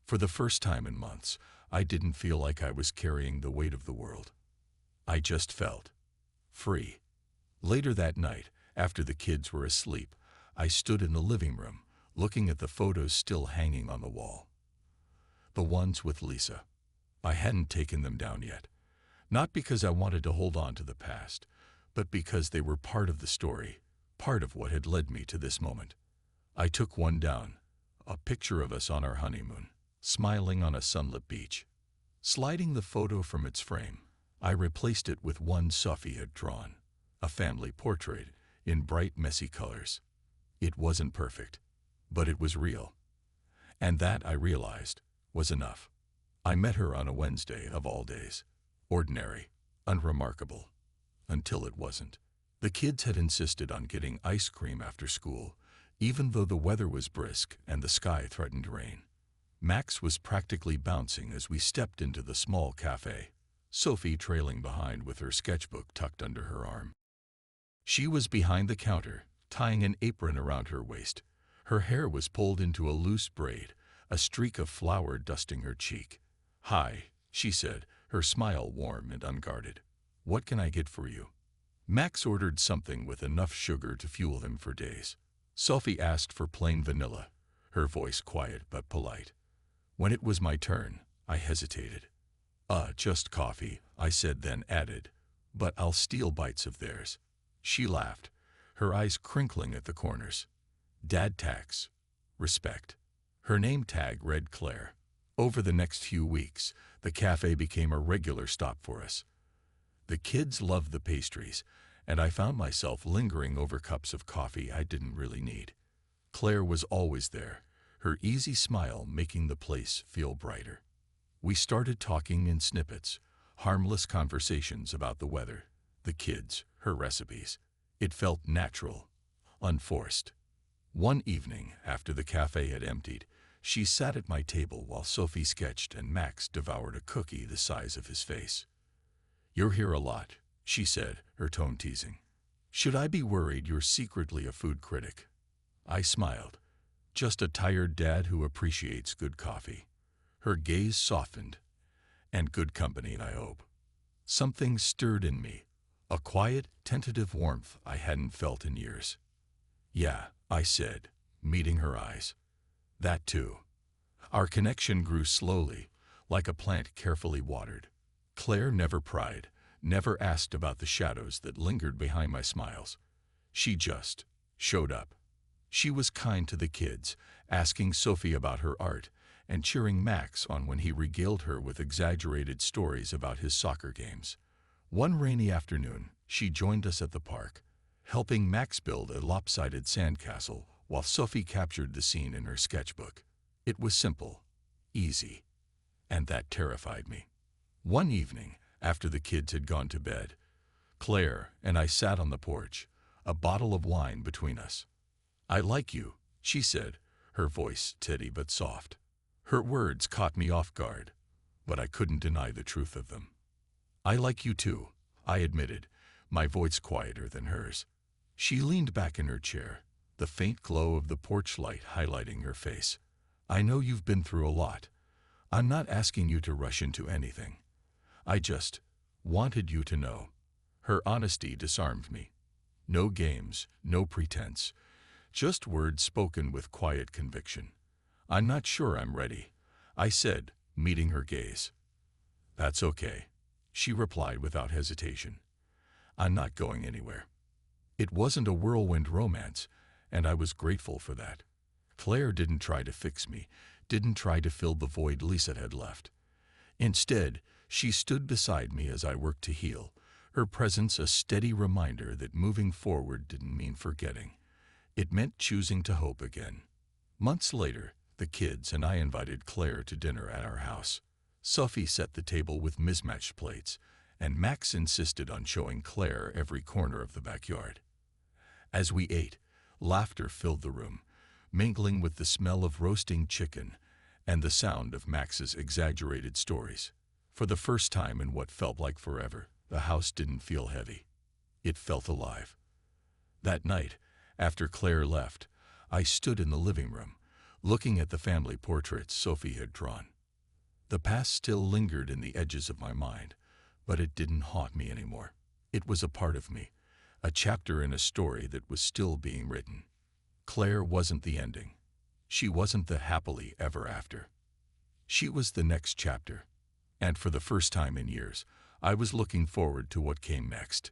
For the first time in months, I didn't feel like I was carrying the weight of the world. I just felt free. Later that night, after the kids were asleep, I stood in the living room, looking at the photos still hanging on the wall. The ones with Lisa. I hadn't taken them down yet. Not because I wanted to hold on to the past, but because they were part of the story, part of what had led me to this moment. I took one down, a picture of us on our honeymoon, smiling on a sunlit beach. Sliding the photo from its frame, I replaced it with one Sophie had drawn, a family portrait in bright, messy colors. It wasn't perfect, but it was real. And that, I realized, was enough. I met her on a Wednesday of all days. Ordinary, unremarkable, until it wasn't. The kids had insisted on getting ice cream after school, even though the weather was brisk and the sky threatened rain. Max was practically bouncing as we stepped into the small cafe, Sophie trailing behind with her sketchbook tucked under her arm. She was behind the counter, tying an apron around her waist. Her hair was pulled into a loose braid, a streak of flour dusting her cheek. "Hi," she said, her smile warm and unguarded. "What can I get for you?" Max ordered something with enough sugar to fuel him for days. Sophie asked for plain vanilla, her voice quiet but polite. When it was my turn, I hesitated. Just coffee," I said, then added, "but I'll steal bites of theirs." She laughed, her eyes crinkling at the corners. "Dad tax. Respect." Her name tag read Claire. Over the next few weeks, the cafe became a regular stop for us. The kids loved the pastries, and I found myself lingering over cups of coffee I didn't really need. Claire was always there, her easy smile making the place feel brighter. We started talking in snippets, harmless conversations about the weather, the kids, her recipes. It felt natural, unforced. One evening, after the cafe had emptied, she sat at my table while Sophie sketched and Max devoured a cookie the size of his face. "You're here a lot," she said, her tone teasing. "Should I be worried you're secretly a food critic?" I smiled. "Just a tired dad who appreciates good coffee." Her gaze softened. "And good company, I hope." Something stirred in me, a quiet, tentative warmth I hadn't felt in years. "Yeah," I said, meeting her eyes. "That too." Our connection grew slowly, like a plant carefully watered. Claire never pried, never asked about the shadows that lingered behind my smiles. She just showed up. She was kind to the kids, asking Sophie about her art and cheering Max on when he regaled her with exaggerated stories about his soccer games. One rainy afternoon, she joined us at the park, helping Max build a lopsided sandcastle while Sophie captured the scene in her sketchbook. It was simple, easy, and that terrified me. One evening, after the kids had gone to bed, Claire and I sat on the porch, a bottle of wine between us. "I like you," she said, her voice steady but soft. Her words caught me off guard, but I couldn't deny the truth of them. "I like you too," I admitted, my voice quieter than hers. She leaned back in her chair, the faint glow of the porch light highlighting her face. "I know you've been through a lot. I'm not asking you to rush into anything. I just wanted you to know." Her honesty disarmed me. No games, no pretense, just words spoken with quiet conviction. "I'm not sure I'm ready," I said, meeting her gaze. "That's okay," she replied without hesitation. "I'm not going anywhere." It wasn't a whirlwind romance, and I was grateful for that. Claire didn't try to fix me, didn't try to fill the void Lisa had left. Instead, she stood beside me as I worked to heal, her presence a steady reminder that moving forward didn't mean forgetting. It meant choosing to hope again. Months later, the kids and I invited Claire to dinner at our house. Sophie set the table with mismatched plates, and Max insisted on showing Claire every corner of the backyard. As we ate, laughter filled the room, mingling with the smell of roasting chicken and the sound of Max's exaggerated stories. For the first time in what felt like forever, the house didn't feel heavy. It felt alive. That night, after Claire left, I stood in the living room, looking at the family portraits Sophie had drawn. The past still lingered in the edges of my mind, but it didn't haunt me anymore. It was a part of me, a chapter in a story that was still being written. Claire wasn't the ending. She wasn't the happily ever after. She was the next chapter. And for the first time in years, I was looking forward to what came next.